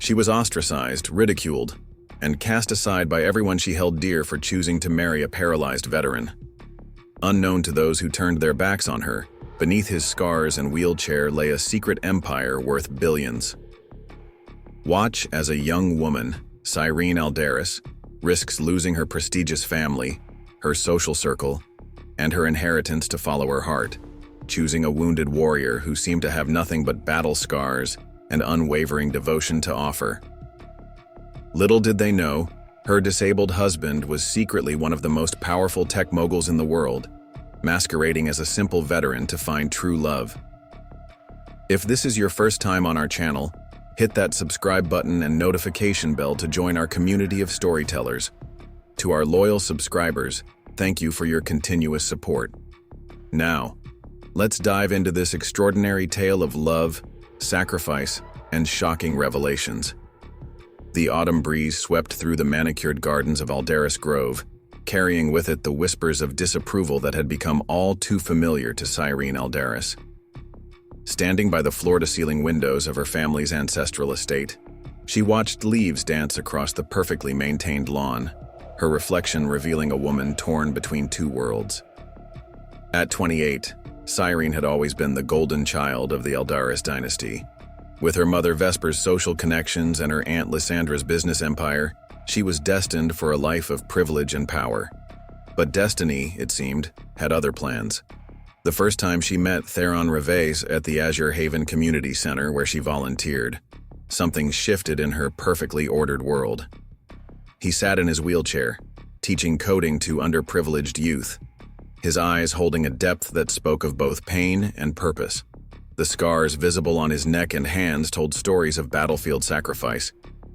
She was ostracized, ridiculed, and cast aside by everyone she held dear for choosing to marry a paralyzed veteran. Unknown to those who turned their backs on her, beneath his scars and wheelchair lay a secret empire worth billions. Watch as a young woman, Cyrene Aldaris, risks losing her prestigious family, her social circle, and her inheritance to follow her heart, choosing a wounded warrior who seemed to have nothing but battle scars and unwavering devotion to offer. Little did they know, her disabled husband was secretly one of the most powerful tech moguls in the world, masquerading as a simple veteran to find true love. If this is your first time on our channel, hit that subscribe button and notification bell to join our community of storytellers. To our loyal subscribers, thank you for your continuous support. Now, let's dive into this extraordinary tale of love, sacrifice, and shocking revelations. The autumn breeze swept through the manicured gardens of Aldaris Grove, carrying with it the whispers of disapproval that had become all too familiar to Cyrene Aldaris. Standing by the floor-to-ceiling windows of her family's ancestral estate, she watched leaves dance across the perfectly maintained lawn, her reflection revealing a woman torn between two worlds. At 28, Cyrene had always been the golden child of the Aldaris dynasty. With her mother Vesper's social connections and her aunt Lysandra's business empire, she was destined for a life of privilege and power. But destiny, it seemed, had other plans. The first time she met Cyrene Aldaris at the Azure Haven Community Center where she volunteered, something shifted in her perfectly ordered world. He sat in his wheelchair, teaching coding to underprivileged youth, his eyes holding a depth that spoke of both pain and purpose. The scars visible on his neck and hands told stories of battlefield sacrifice,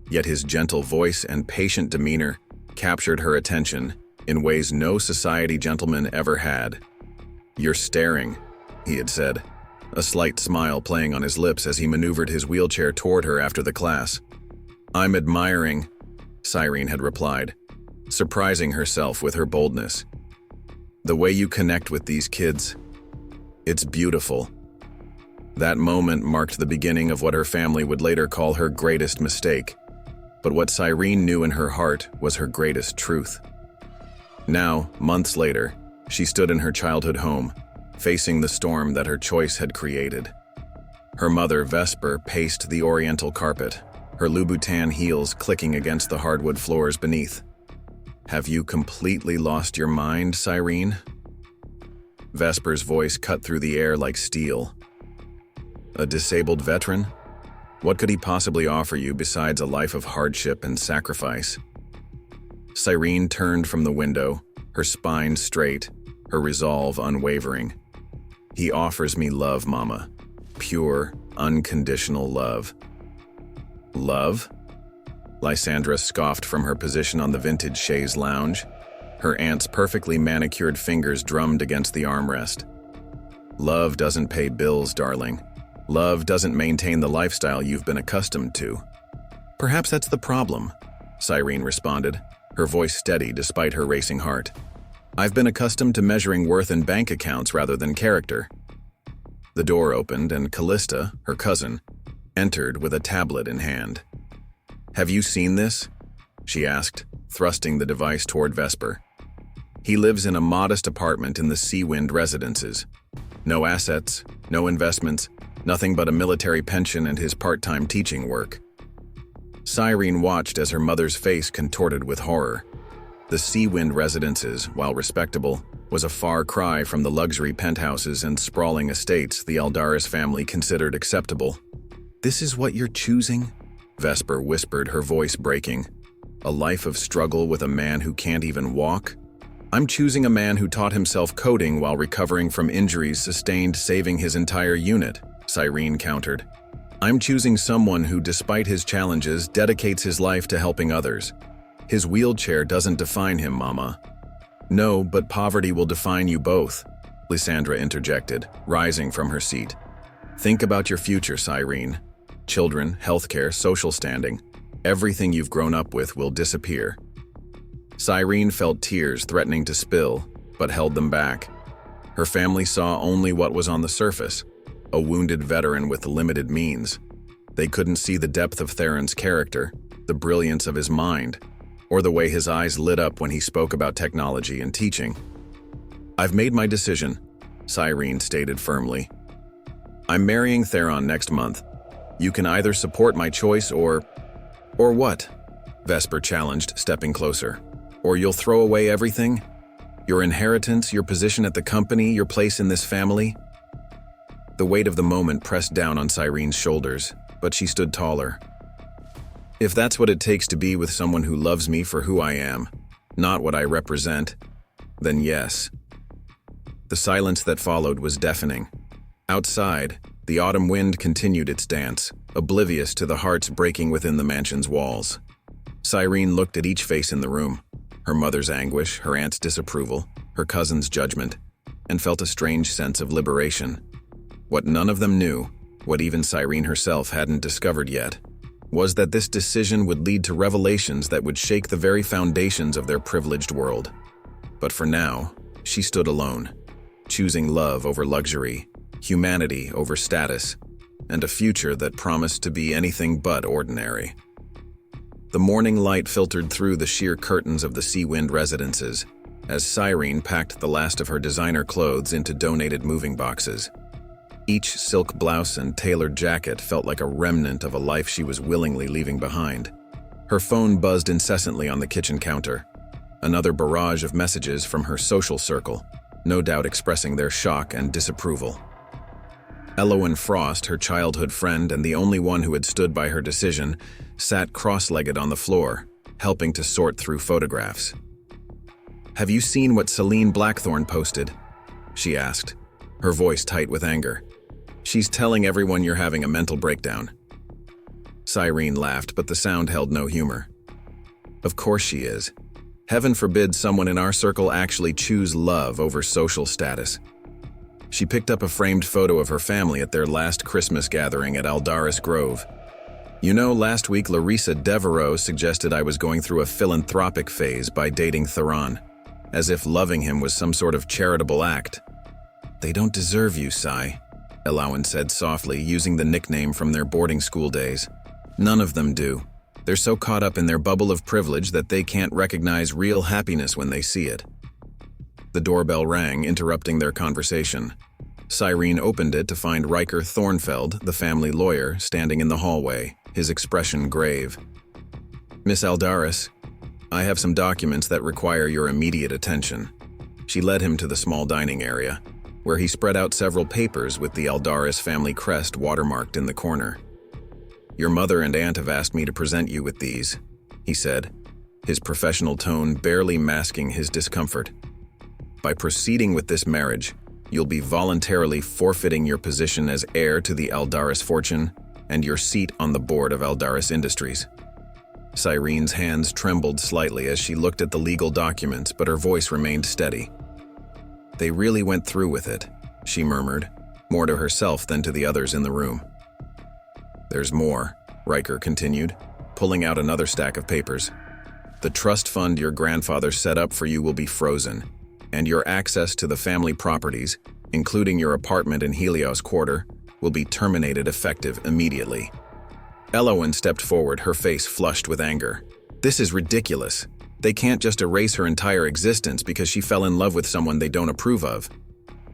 yet his gentle voice and patient demeanor captured her attention in ways no society gentleman ever had. "You're staring," he had said, a slight smile playing on his lips as he maneuvered his wheelchair toward her after the class. "I'm admiring," Cyrene had replied, surprising herself with her boldness. "The way you connect with these kids, it's beautiful." That moment marked the beginning of what her family would later call her greatest mistake. But what Cyrene knew in her heart was her greatest truth. Now, months later, she stood in her childhood home, facing the storm that her choice had created. Her mother, Vesper, paced the oriental carpet, her Louboutin heels clicking against the hardwood floors beneath. "Have you completely lost your mind, Cyrene?" Vesper's voice cut through the air like steel. "A disabled veteran? What could he possibly offer you besides a life of hardship and sacrifice?" Cyrene turned from the window, her spine straight, her resolve unwavering. "He offers me love, Mama. Pure, unconditional love." "Love?" Lysandra scoffed from her position on the vintage chaise lounge. Her aunt's perfectly manicured fingers drummed against the armrest. "Love doesn't pay bills, darling. Love doesn't maintain the lifestyle you've been accustomed to." "Perhaps that's the problem," Cyrene responded, her voice steady despite her racing heart. "I've been accustomed to measuring worth in bank accounts rather than character." The door opened and Callista, her cousin, entered with a tablet in hand. "Have you seen this?" she asked, thrusting the device toward Vesper. "He lives in a modest apartment in the Seawind residences. No assets, no investments, nothing but a military pension and his part-time teaching work." Cyrene watched as her mother's face contorted with horror. The Seawind residences, while respectable, was a far cry from the luxury penthouses and sprawling estates the Aldaris family considered acceptable. "This is what you're choosing?" Vesper whispered, her voice breaking. "A life of struggle with a man who can't even walk? I'm choosing a man who taught himself coding while recovering from injuries sustained saving his entire unit," Cyrene countered. "I'm choosing someone who, despite his challenges, dedicates his life to helping others. His wheelchair doesn't define him, Mama." "No, but poverty will define you both," Lysandra interjected, rising from her seat. "Think about your future, Cyrene. Children, healthcare, social standing. Everything you've grown up with will disappear." Cyrene felt tears threatening to spill, but held them back. Her family saw only what was on the surface, a wounded veteran with limited means. They couldn't see the depth of Theron's character, the brilliance of his mind, or the way his eyes lit up when he spoke about technology and teaching. "I've made my decision," Cyrene stated firmly. "I'm marrying Theron next month. You can either support my choice or what?" Vesper challenged, stepping closer. "Or you'll throw away everything? Your inheritance, your position at the company, your place in this family?" The weight of the moment pressed down on Cyrene's shoulders, but she stood taller. "If that's what it takes to be with someone who loves me for who I am, not what I represent, then yes." The silence that followed was deafening. Outside, the autumn wind continued its dance, oblivious to the hearts breaking within the mansion's walls. Cyrene looked at each face in the room, her mother's anguish, her aunt's disapproval, her cousin's judgment, and felt a strange sense of liberation. What none of them knew, what even Cyrene herself hadn't discovered yet, was that this decision would lead to revelations that would shake the very foundations of their privileged world. But for now, she stood alone, choosing love over luxury, humanity over status, and a future that promised to be anything but ordinary. The morning light filtered through the sheer curtains of the Seawind residences as Cyrene packed the last of her designer clothes into donated moving boxes. Each silk blouse and tailored jacket felt like a remnant of a life she was willingly leaving behind. Her phone buzzed incessantly on the kitchen counter, another barrage of messages from her social circle, no doubt expressing their shock and disapproval. Elowen Frost, her childhood friend and the only one who had stood by her decision, sat cross-legged on the floor, helping to sort through photographs. "Have you seen what Celine Blackthorne posted?" she asked, her voice tight with anger. "She's telling everyone you're having a mental breakdown." Cyrene laughed, but the sound held no humor. "Of course she is. Heaven forbid someone in our circle actually choose love over social status." She picked up a framed photo of her family at their last Christmas gathering at Aldaris Grove. "You know, last week Larissa Devereaux suggested I was going through a philanthropic phase by dating Theron, as if loving him was some sort of charitable act." "They don't deserve you, Cy," Elowen said softly, using the nickname from their boarding school days. "None of them do. They're so caught up in their bubble of privilege that they can't recognize real happiness when they see it." The doorbell rang, interrupting their conversation. Cyrene opened it to find Riker Thornfeld, the family lawyer, standing in the hallway, his expression grave. "Miss Aldaris, I have some documents that require your immediate attention." She led him to the small dining area, where he spread out several papers with the Aldaris family crest watermarked in the corner. "Your mother and aunt have asked me to present you with these," he said, his professional tone barely masking his discomfort. "By proceeding with this marriage, you'll be voluntarily forfeiting your position as heir to the Aldaris fortune and your seat on the board of Aldaris Industries." Cyrene's hands trembled slightly as she looked at the legal documents, but her voice remained steady. "They really went through with it," she murmured, more to herself than to the others in the room. "There's more," Riker continued, pulling out another stack of papers. "The trust fund your grandfather set up for you will be frozen, and your access to the family properties, including your apartment in Helios Quarter, will be terminated effective immediately." Elowen stepped forward, her face flushed with anger. "This is ridiculous. They can't just erase her entire existence because she fell in love with someone they don't approve of."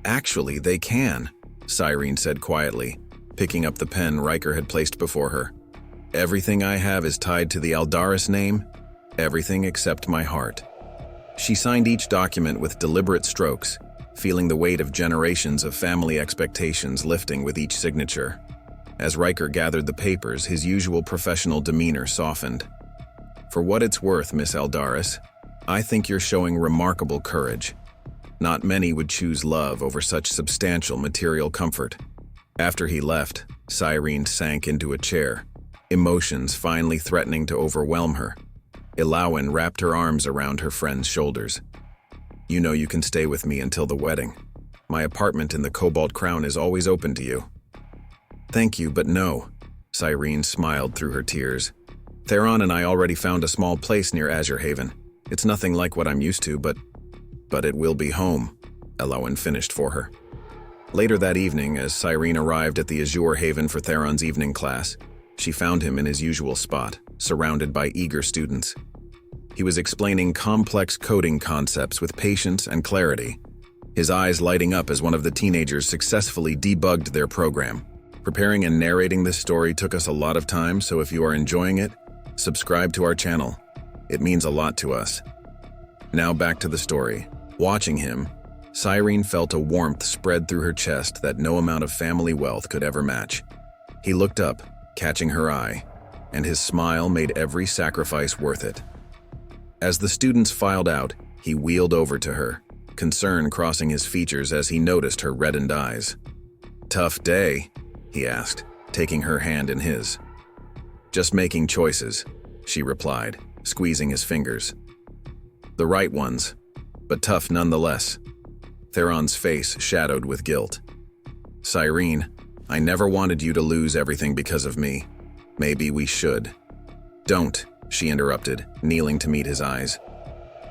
"Actually, they can," Cyrene said quietly, picking up the pen Riker had placed before her. "Everything I have is tied to the Aldaris name, everything except my heart." She signed each document with deliberate strokes, feeling the weight of generations of family expectations lifting with each signature. As Riker gathered the papers, his usual professional demeanor softened. "For what it's worth, Miss Aldaris, I think you're showing remarkable courage. Not many would choose love over such substantial material comfort." After he left, Cyrene sank into a chair, emotions finally threatening to overwhelm her. Elowen wrapped her arms around her friend's shoulders. "You know you can stay with me until the wedding. My apartment in the Cobalt Crown is always open to you." "Thank you, but no," Cyrene smiled through her tears. "Theron and I already found a small place near Azure Haven. It's nothing like what I'm used to, but it will be home," Elowen finished for her. Later that evening, as Cyrene arrived at the Azure Haven for Theron's evening class, She found him in his usual spot, surrounded by eager students. He was explaining complex coding concepts with patience and clarity, his eyes lighting up as one of the teenagers successfully debugged their program. Preparing and narrating this story took us a lot of time, so if you are enjoying it, subscribe to our channel. It means a lot to us. Now back to the story. Watching him, Cyrene felt a warmth spread through her chest that no amount of family wealth could ever match. He looked up, catching her eye, and his smile made every sacrifice worth it. As the students filed out, he wheeled over to her, concern crossing his features as he noticed her reddened eyes. "Tough day?" he asked, taking her hand in his. "Just making choices," she replied, squeezing his fingers. "The right ones, but tough nonetheless." Theron's face shadowed with guilt. "Cyrene, I never wanted you to lose everything because of me. Maybe we should." "Don't," she interrupted, kneeling to meet his eyes.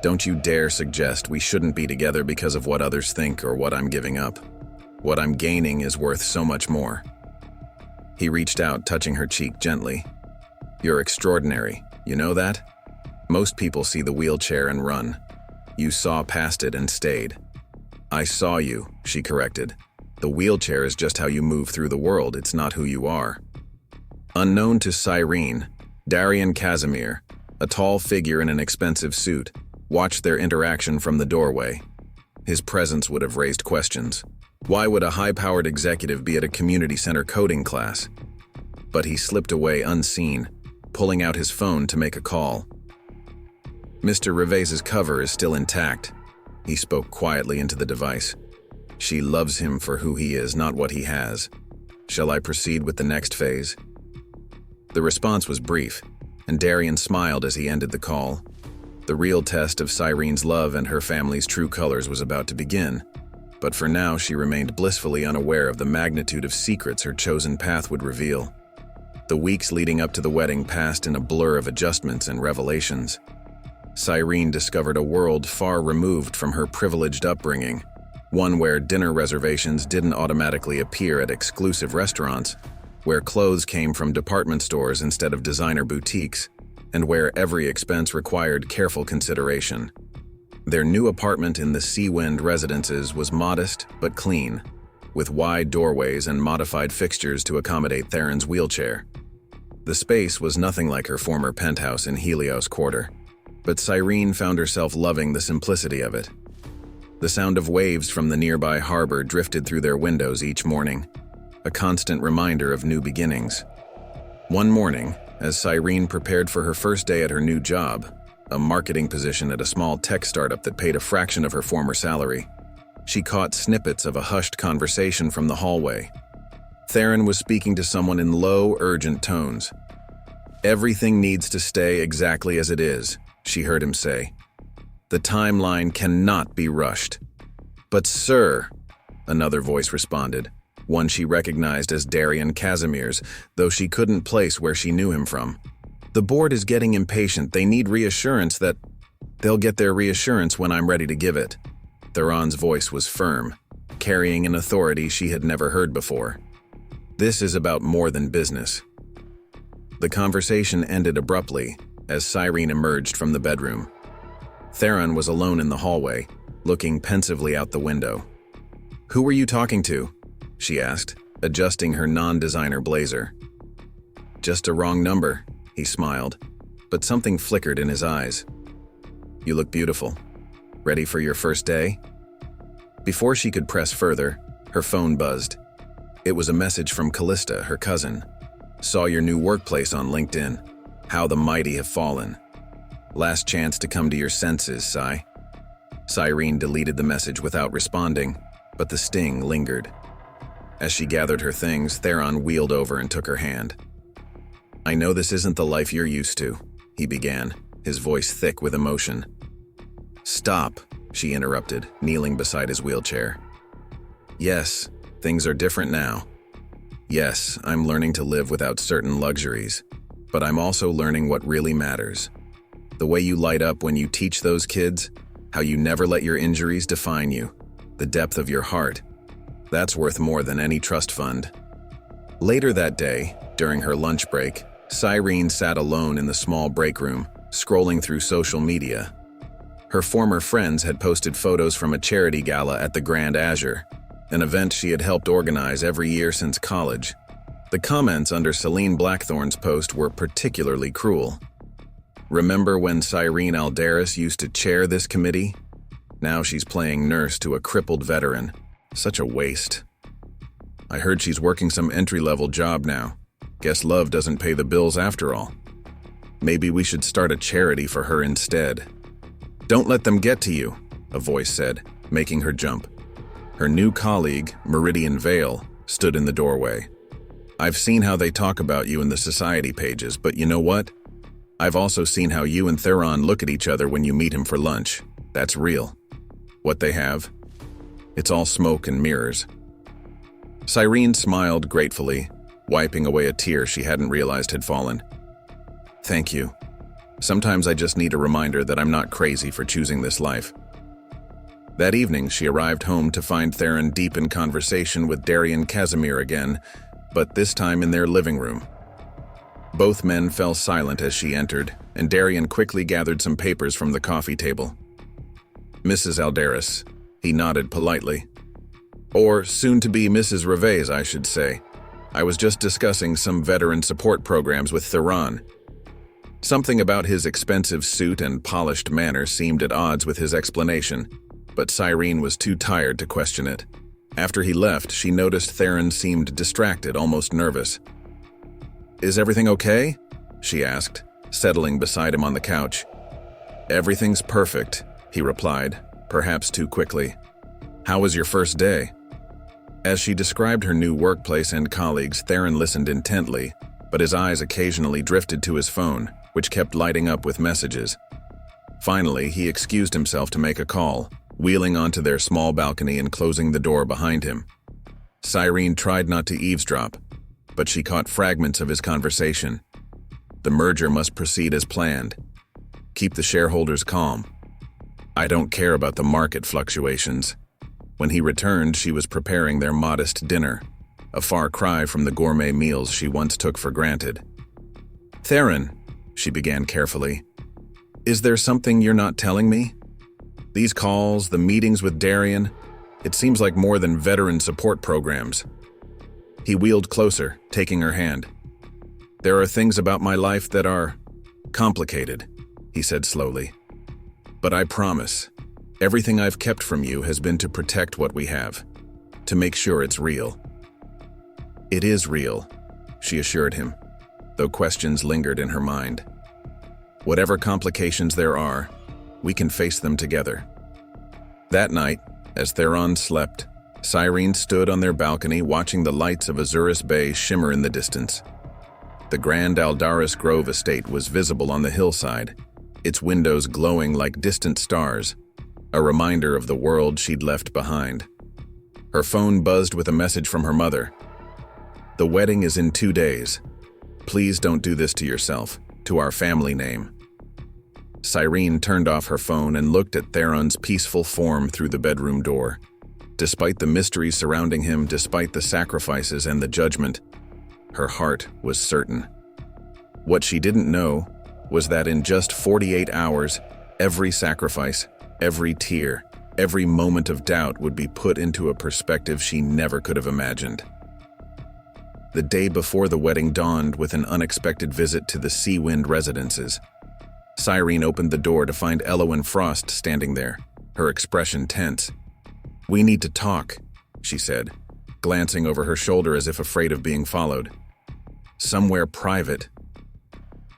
"Don't you dare suggest we shouldn't be together because of what others think or what I'm giving up. What I'm gaining is worth so much more." He reached out, touching her cheek gently. "You're extraordinary, you know that? Most people see the wheelchair and run. You saw past it and stayed." "I saw you," she corrected. "The wheelchair is just how you move through the world, it's not who you are." Unknown to Cyrene, Darian Casimir, a tall figure in an expensive suit, watched their interaction from the doorway. His presence would have raised questions. Why would a high-powered executive be at a community center coding class? But he slipped away unseen, pulling out his phone to make a call. "Mr. Rivez's cover is still intact," he spoke quietly into the device. "She loves him for who he is, not what he has. Shall I proceed with the next phase?" The response was brief, and Darian smiled as he ended the call. The real test of Cyrene's love and her family's true colors was about to begin, but for now she remained blissfully unaware of the magnitude of secrets her chosen path would reveal. The weeks leading up to the wedding passed in a blur of adjustments and revelations. Cyrene discovered a world far removed from her privileged upbringing, one where dinner reservations didn't automatically appear at exclusive restaurants, where clothes came from department stores instead of designer boutiques, and where every expense required careful consideration. Their new apartment in the Seawind Residences was modest but clean, with wide doorways and modified fixtures to accommodate Theron's wheelchair. The space was nothing like her former penthouse in Helios Quarter, but Cyrene found herself loving the simplicity of it. The sound of waves from the nearby harbor drifted through their windows each morning, a constant reminder of new beginnings. One morning, as Cyrene prepared for her first day at her new job, a marketing position at a small tech startup that paid a fraction of her former salary, she caught snippets of a hushed conversation from the hallway. Theron was speaking to someone in low, urgent tones. "Everything needs to stay exactly as it is," she heard him say. "The timeline cannot be rushed." "But sir," another voice responded, one she recognized as Darian Casimir's, though she couldn't place where she knew him from. "The board is getting impatient. They need reassurance that they'll get their reassurance when I'm ready to give it." Theron's voice was firm, carrying an authority she had never heard before. "This is about more than business." The conversation ended abruptly as Cyrene emerged from the bedroom. Theron was alone in the hallway, looking pensively out the window. "Who were you talking to?" she asked, adjusting her non-designer blazer. "Just a wrong number," he smiled, but something flickered in his eyes. "You look beautiful. Ready for your first day?" Before she could press further, her phone buzzed. It was a message from Callista, her cousin. "Saw your new workplace on LinkedIn. How the mighty have fallen. Last chance to come to your senses, Cy." Cyrene deleted the message without responding, but the sting lingered. As she gathered her things, Theron wheeled over and took her hand. "I know this isn't the life you're used to," he began, his voice thick with emotion. "Stop," she interrupted, kneeling beside his wheelchair. "Yes, things are different now. Yes, I'm learning to live without certain luxuries, but I'm also learning what really matters. The way you light up when you teach those kids, how you never let your injuries define you, the depth of your heart. That's worth more than any trust fund." Later that day, During her lunch break, Cyrene sat alone in the small break room, scrolling through social media. Her former friends had posted photos from a charity gala at the Grand Azure, an event she had helped organize every year since college. The comments under Celine Blackthorne's post were particularly cruel. "Remember when Cyrene Aldaris used to chair this committee? Now she's playing nurse to a crippled veteran. Such a waste. I heard she's working some entry-level job now. Guess love doesn't pay the bills after all. Maybe we should start a charity for her instead." "Don't let them get to you," a voice said, making her jump. Her new colleague, Meridian Vale, stood in the doorway. "I've seen how they talk about you in the society pages, but you know what? I've also seen how you and Theron look at each other when you meet him for lunch. That's real. What they have? It's all smoke and mirrors." Cyrene smiled gratefully, wiping away a tear she hadn't realized had fallen. "Thank you. Sometimes I just need a reminder that I'm not crazy for choosing this life." That evening, she arrived home to find Theron deep in conversation with Darian Casimir again, but this time in their living room. Both men fell silent as she entered, and Darian quickly gathered some papers from the coffee table. "Mrs. Aldaris," he nodded politely. "Or soon-to-be Mrs. Reves, I should say. I was just discussing some veteran support programs with Theron." Something about his expensive suit and polished manner seemed at odds with his explanation, but Cyrene was too tired to question it. After he left, she noticed Theron seemed distracted, almost nervous. "Is everything okay?" she asked, settling beside him on the couch. "Everything's perfect," he replied, perhaps too quickly. "How was your first day?" As she described her new workplace and colleagues, Theron listened intently, but his eyes occasionally drifted to his phone, which kept lighting up with messages. Finally, he excused himself to make a call, wheeling onto their small balcony and closing the door behind him. Cyrene tried not to eavesdrop, but she caught fragments of his conversation. The merger must proceed as planned. Keep the shareholders calm. I don't care about the market fluctuations. When he returned, she was preparing their modest dinner, a far cry from the gourmet meals she once took for granted. "Theron," she began carefully, "is there something you're not telling me? These calls, the meetings with Darian, it seems like more than veteran support programs." He wheeled closer, taking her hand. "There are things about my life that are complicated," he said slowly. "But I promise, everything I've kept from you has been to protect what we have, to make sure it's real." "It is real," she assured him, though questions lingered in her mind. "Whatever complications there are, we can face them together." That night, as Theron slept, Cyrene stood on their balcony watching the lights of Azuris Bay shimmer in the distance. The grand Aldaris Grove estate was visible on the hillside, its windows glowing like distant stars, a reminder of the world she'd left behind. Her phone buzzed with a message from her mother. "The wedding is in 2 days. Please don't do this to yourself, to our family name." Cyrene turned off her phone and looked at Theron's peaceful form through the bedroom door. Despite the mystery surrounding him, despite the sacrifices and the judgment, her heart was certain. What she didn't know was that in just 48 hours, every sacrifice, every tear, every moment of doubt would be put into a perspective she never could have imagined. The day before the wedding dawned with an unexpected visit to the Seawind residences. Cyrene opened the door to find Elowen Frost standing there, her expression tense. "We need to talk," she said, glancing over her shoulder as if afraid of being followed. "Somewhere private."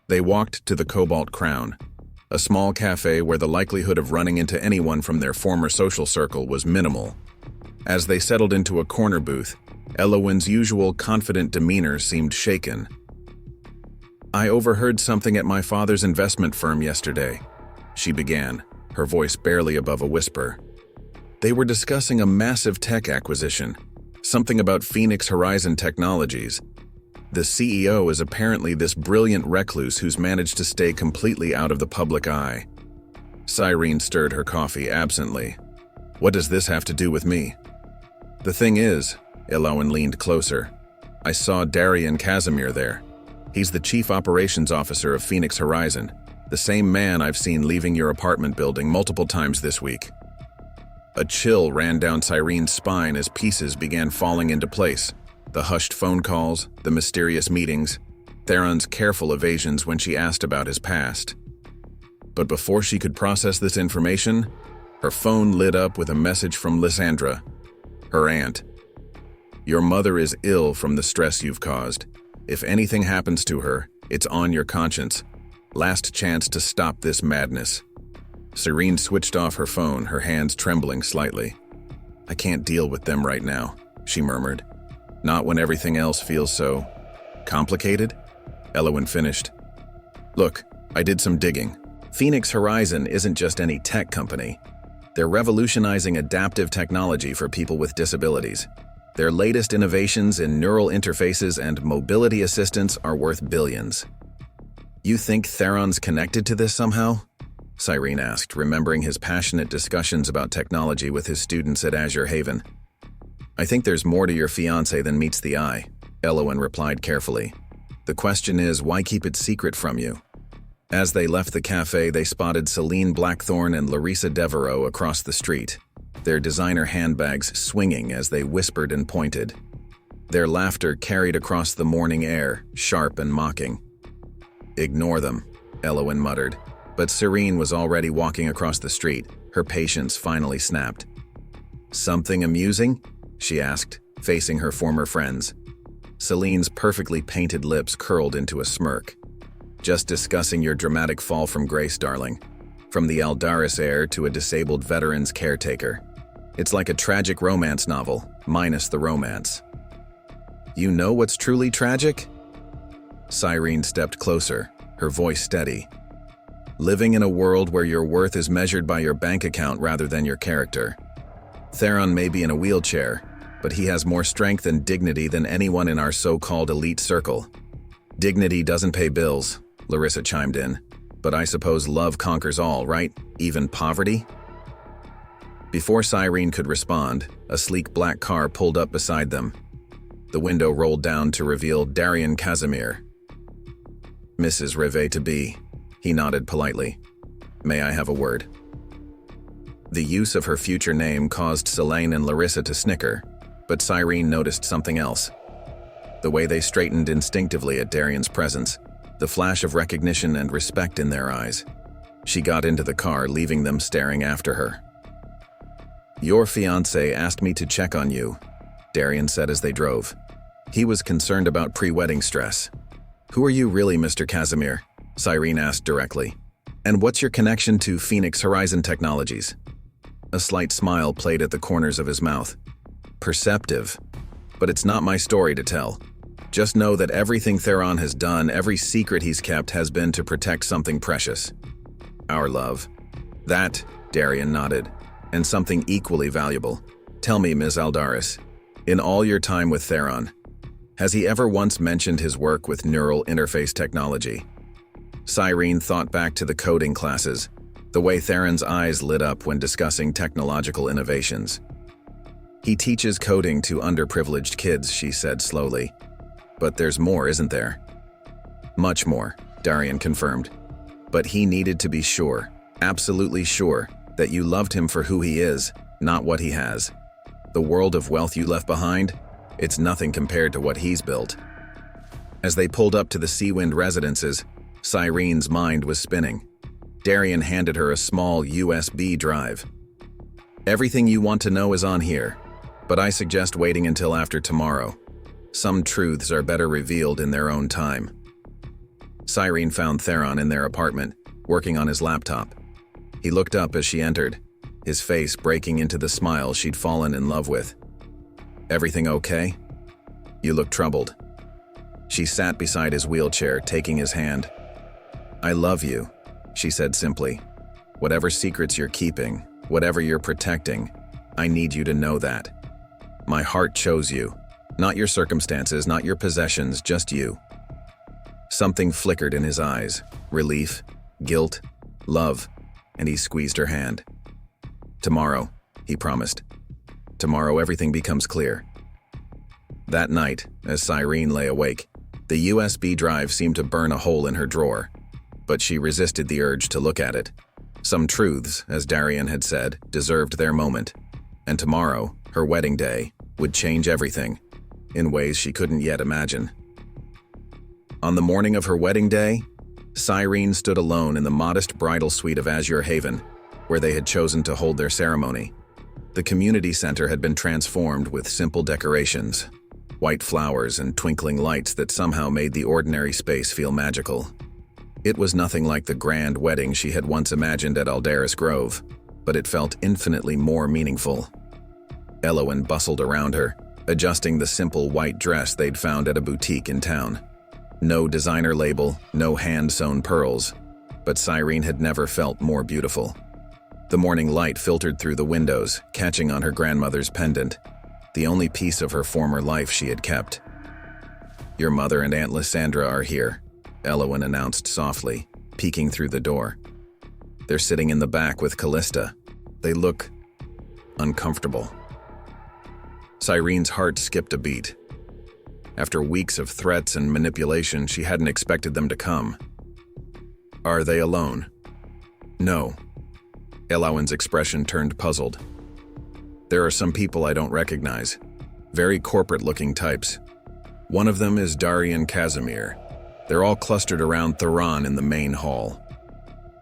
They walked to the Cobalt Crown, a small cafe where the likelihood of running into anyone from their former social circle was minimal. As they settled into a corner booth, Elowen's usual confident demeanor seemed shaken. "I overheard something at my father's investment firm yesterday," she began, her voice barely above a whisper. "They were discussing a massive tech acquisition, something about Phoenix Horizon Technologies. The CEO is apparently this brilliant recluse who's managed to stay completely out of the public eye." Cyrene stirred her coffee absently. "What does this have to do with me?" "The thing is," Elowen leaned closer, I saw Darian Casimir there. He's the chief operations officer of Phoenix Horizon, the same man I've seen leaving your apartment building multiple times this week. A chill ran down Cyrene's spine as pieces began falling into place. The hushed phone calls, the mysterious meetings, Theron's careful evasions when she asked about his past. But before she could process this information, her phone lit up with a message from Lysandra, her aunt. Your mother is ill from the stress you've caused. If anything happens to her, it's on your conscience. Last chance to stop this madness. Cyrene switched off her phone, her hands trembling slightly. I can't deal with them right now, she murmured. Not when everything else feels so complicated? Elowen finished. Look, I did some digging. Phoenix Horizon isn't just any tech company. They're revolutionizing adaptive technology for people with disabilities. Their latest innovations in neural interfaces and mobility assistance are worth billions. You think Theron's connected to this somehow? Cyrene asked, remembering his passionate discussions about technology with his students at Azure Haven. I think there's more to your fiancé than meets the eye, Elowen replied carefully. The question is, why keep it secret from you? As they left the cafe, they spotted Celine Blackthorne and Larissa Devereaux across the street, their designer handbags swinging as they whispered and pointed. Their laughter carried across the morning air, sharp and mocking. Ignore them, Elowen muttered, but Cyrene was already walking across the street, her patience finally snapped. Something amusing? She asked, facing her former friends. Celine's perfectly painted lips curled into a smirk. Just discussing your dramatic fall from grace, darling. From the Aldaris heir to a disabled veteran's caretaker. It's like a tragic romance novel, minus the romance. You know what's truly tragic? Cyrene stepped closer, her voice steady. Living in a world where your worth is measured by your bank account rather than your character. Theron may be in a wheelchair, but he has more strength and dignity than anyone in our so-called elite circle. Dignity doesn't pay bills, Larissa chimed in. But I suppose love conquers all, right? Even poverty? Before Cyrene could respond, a sleek black car pulled up beside them. The window rolled down to reveal Darian Casimir. Mrs. Reve-to-be, he nodded politely. May I have a word? The use of her future name caused Selene and Larissa to snicker, but Cyrene noticed something else. The way they straightened instinctively at Darian's presence, the flash of recognition and respect in their eyes. She got into the car, leaving them staring after her. Your fiancé asked me to check on you, Darian said as they drove. He was concerned about pre-wedding stress. Who are you really, Mr. Casimir? Cyrene asked directly. And what's your connection to Phoenix Horizon Technologies? A slight smile played at the corners of his mouth. Perceptive. But it's not my story to tell. Just know that everything Theron has done, every secret he's kept, has been to protect something precious. Our love. That, Darian nodded, and something equally valuable. Tell me, Ms. Aldaris, in all your time with Theron, has he ever once mentioned his work with neural interface technology? Cyrene thought back to the coding classes, the way Theron's eyes lit up when discussing technological innovations. He teaches coding to underprivileged kids, she said slowly. But there's more, isn't there? Much more, Darian confirmed. But he needed to be sure, absolutely sure, that you loved him for who he is, not what he has. The world of wealth you left behind, it's nothing compared to what he's built. As they pulled up to the Seawind residences, Cyrene's mind was spinning. Darian handed her a small USB drive. Everything you want to know is on here, but I suggest waiting until after tomorrow. Some truths are better revealed in their own time. Cyrene found Theron in their apartment, working on his laptop. He looked up as she entered, his face breaking into the smile she'd fallen in love with. Everything okay? You look troubled. She sat beside his wheelchair, taking his hand. I love you, she said simply. Whatever secrets you're keeping, whatever you're protecting, I need you to know that. My heart chose you. Not your circumstances, not your possessions, just you. Something flickered in his eyes. Relief, guilt, love, and he squeezed her hand. Tomorrow, he promised. Tomorrow everything becomes clear. That night, as Cyrene lay awake, the USB drive seemed to burn a hole in her drawer, but she resisted the urge to look at it. Some truths, as Darian had said, deserved their moment, and tomorrow, her wedding day, would change everything, in ways she couldn't yet imagine. On the morning of her wedding day, Cyrene stood alone in the modest bridal suite of Azure Haven, where they had chosen to hold their ceremony. The community center had been transformed with simple decorations, white flowers and twinkling lights that somehow made the ordinary space feel magical. It was nothing like the grand wedding she had once imagined at Aldaris Grove, but it felt infinitely more meaningful. Elowen bustled around her, adjusting the simple white dress they'd found at a boutique in town. No designer label, no hand-sewn pearls, but Cyrene had never felt more beautiful. The morning light filtered through the windows, catching on her grandmother's pendant, the only piece of her former life she had kept. "Your mother and Aunt Lysandra are here," Elowen announced softly, peeking through the door. "They're sitting in the back with Callista. They look uncomfortable." Cyrene's heart skipped a beat. After weeks of threats and manipulation, she hadn't expected them to come. "Are they alone?" "No." Elowen's expression turned puzzled. "There are some people I don't recognize. Very corporate-looking types. One of them is Darian Casimir. They're all clustered around Theron in the main hall."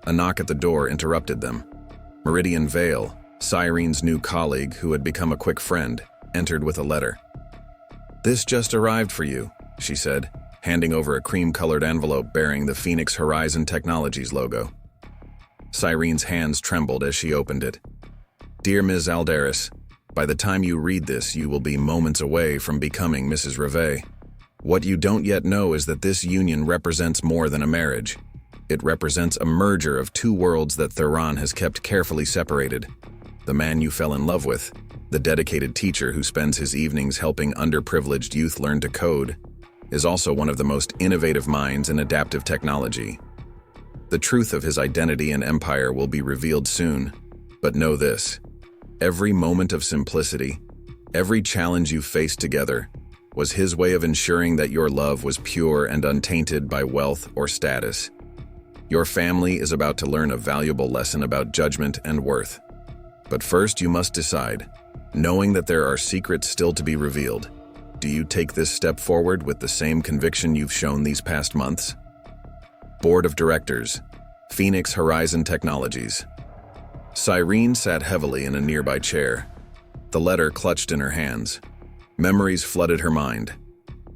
A knock at the door interrupted them. Meridian Vale, Cyrene's new colleague who had become a quick friend, entered with a letter. "This just arrived for you," she said, handing over a cream-colored envelope bearing the Phoenix Horizon Technologies logo. Cyrene's hands trembled as she opened it. "Dear Ms. Aldaris, by the time you read this, you will be moments away from becoming Mrs. Reve. What you don't yet know is that this union represents more than a marriage. It represents a merger of two worlds that Theron has kept carefully separated. The man you fell in love with, the dedicated teacher who spends his evenings helping underprivileged youth learn to code, is also one of the most innovative minds in adaptive technology. The truth of his identity and empire will be revealed soon, but know this: every moment of simplicity, every challenge you faced together, was his way of ensuring that your love was pure and untainted by wealth or status. Your family is about to learn a valuable lesson about judgment and worth. But first you must decide, knowing that there are secrets still to be revealed, do you take this step forward with the same conviction you've shown these past months? Board of Directors, Phoenix Horizon Technologies." Cyrene sat heavily in a nearby chair, the letter clutched in her hands. Memories flooded her mind.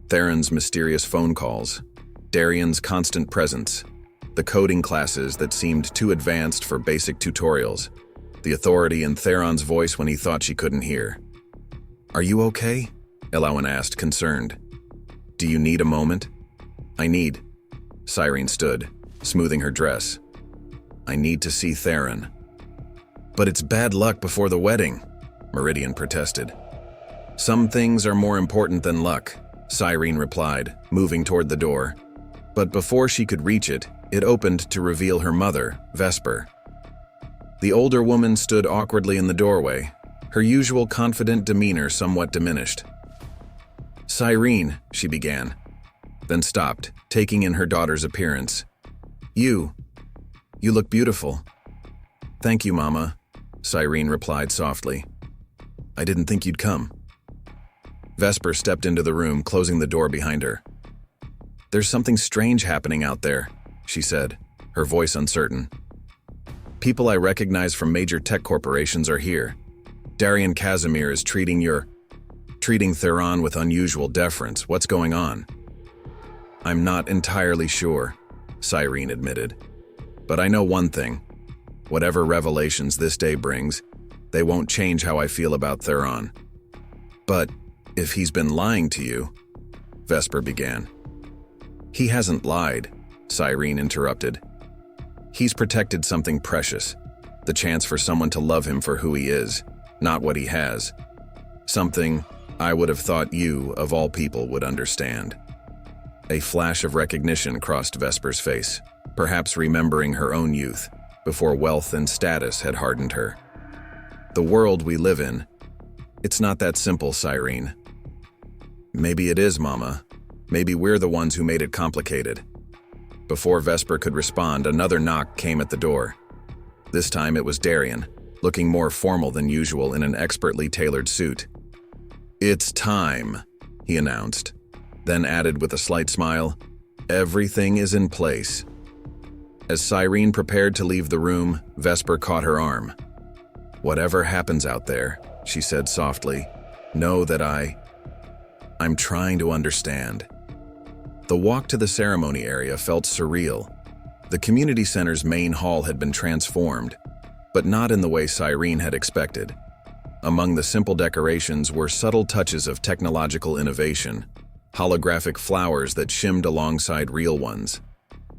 Theron's mysterious phone calls, Darian's constant presence, the coding classes that seemed too advanced for basic tutorials, the authority in Theron's voice when he thought she couldn't hear. "Are you okay?" Elowen asked, concerned. "Do you need a moment?" "I need." Cyrene stood, smoothing her dress. "I need to see Theron." "But it's bad luck before the wedding," Meridian protested. "Some things are more important than luck," Cyrene replied, moving toward the door. But before she could reach it, it opened to reveal her mother, Vesper. The older woman stood awkwardly in the doorway, her usual confident demeanor somewhat diminished. "Cyrene," she began, then stopped, taking in her daughter's appearance. You look beautiful." "Thank you, Mama," Cyrene replied softly. "I didn't think you'd come." Vesper stepped into the room, closing the door behind her. "There's something strange happening out there," she said, her voice uncertain. "People I recognize from major tech corporations are here. Darian Casimir is treating Theron with unusual deference. What's going on?" "I'm not entirely sure," Cyrene admitted. "But I know one thing. Whatever revelations this day brings, they won't change how I feel about Theron." "But if he's been lying to you," Vesper began. "He hasn't lied," Cyrene interrupted. "He's protected something precious, the chance for someone to love him for who he is, not what he has. Something I would have thought you, of all people, would understand." A flash of recognition crossed Vesper's face, perhaps remembering her own youth, before wealth and status had hardened her. "The world we live in, it's not that simple, Cyrene." Maybe it is, Mama. Maybe we're the ones who made it complicated. Before Vesper could respond, another knock came at the door. This time it was Darian, looking more formal than usual in an expertly tailored suit. "It's time," he announced, then added with a slight smile, "Everything is in place." As Cyrene prepared to leave the room, Vesper caught her arm. "Whatever happens out there," she said softly, "know that I'm trying to understand." The walk to the ceremony area felt surreal. The community center's main hall had been transformed, but not in the way Cyrene had expected. Among the simple decorations were subtle touches of technological innovation, holographic flowers that shimmed alongside real ones,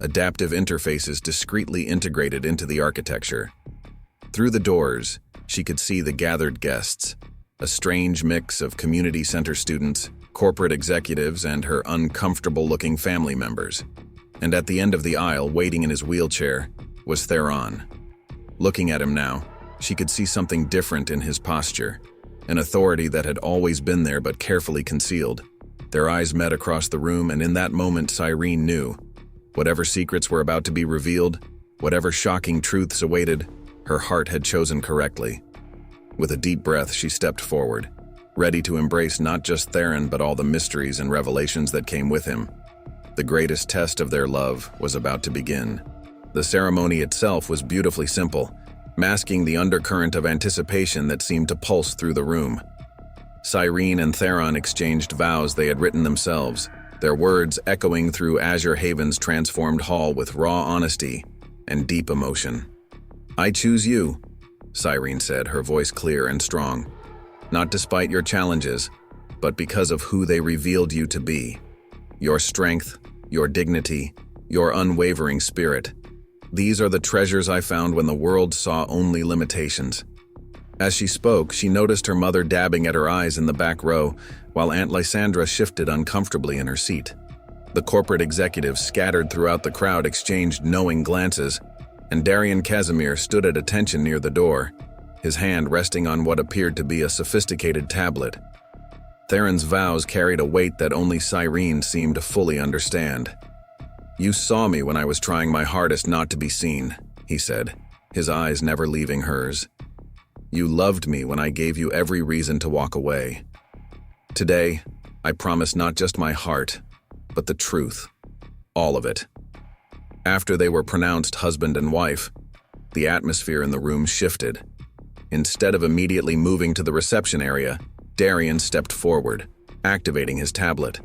adaptive interfaces discreetly integrated into the architecture. Through the doors, she could see the gathered guests, a strange mix of community center students, corporate executives, and her uncomfortable-looking family members. And at the end of the aisle, waiting in his wheelchair, was Theron. Looking at him now, she could see something different in his posture, an authority that had always been there but carefully concealed. Their eyes met across the room, and in that moment Cyrene knew. Whatever secrets were about to be revealed, whatever shocking truths awaited, her heart had chosen correctly. With a deep breath, she stepped forward, ready to embrace not just Theron but all the mysteries and revelations that came with him. The greatest test of their love was about to begin. The ceremony itself was beautifully simple, masking the undercurrent of anticipation that seemed to pulse through the room. Cyrene and Theron exchanged vows they had written themselves, their words echoing through Azure Haven's transformed hall with raw honesty and deep emotion. "I choose you," Cyrene said, her voice clear and strong. "Not despite your challenges, but because of who they revealed you to be. Your strength, your dignity, your unwavering spirit. These are the treasures I found when the world saw only limitations." As she spoke, she noticed her mother dabbing at her eyes in the back row, while Aunt Lysandra shifted uncomfortably in her seat. The corporate executives scattered throughout the crowd exchanged knowing glances, and Darian Casimir stood at attention near the door, his hand resting on what appeared to be a sophisticated tablet. Theron's vows carried a weight that only Cyrene seemed to fully understand. "You saw me when I was trying my hardest not to be seen," he said, his eyes never leaving hers. "You loved me when I gave you every reason to walk away. Today, I promise not just my heart, but the truth. All of it." After they were pronounced husband and wife, the atmosphere in the room shifted. Instead of immediately moving to the reception area, Darian stepped forward, activating his tablet.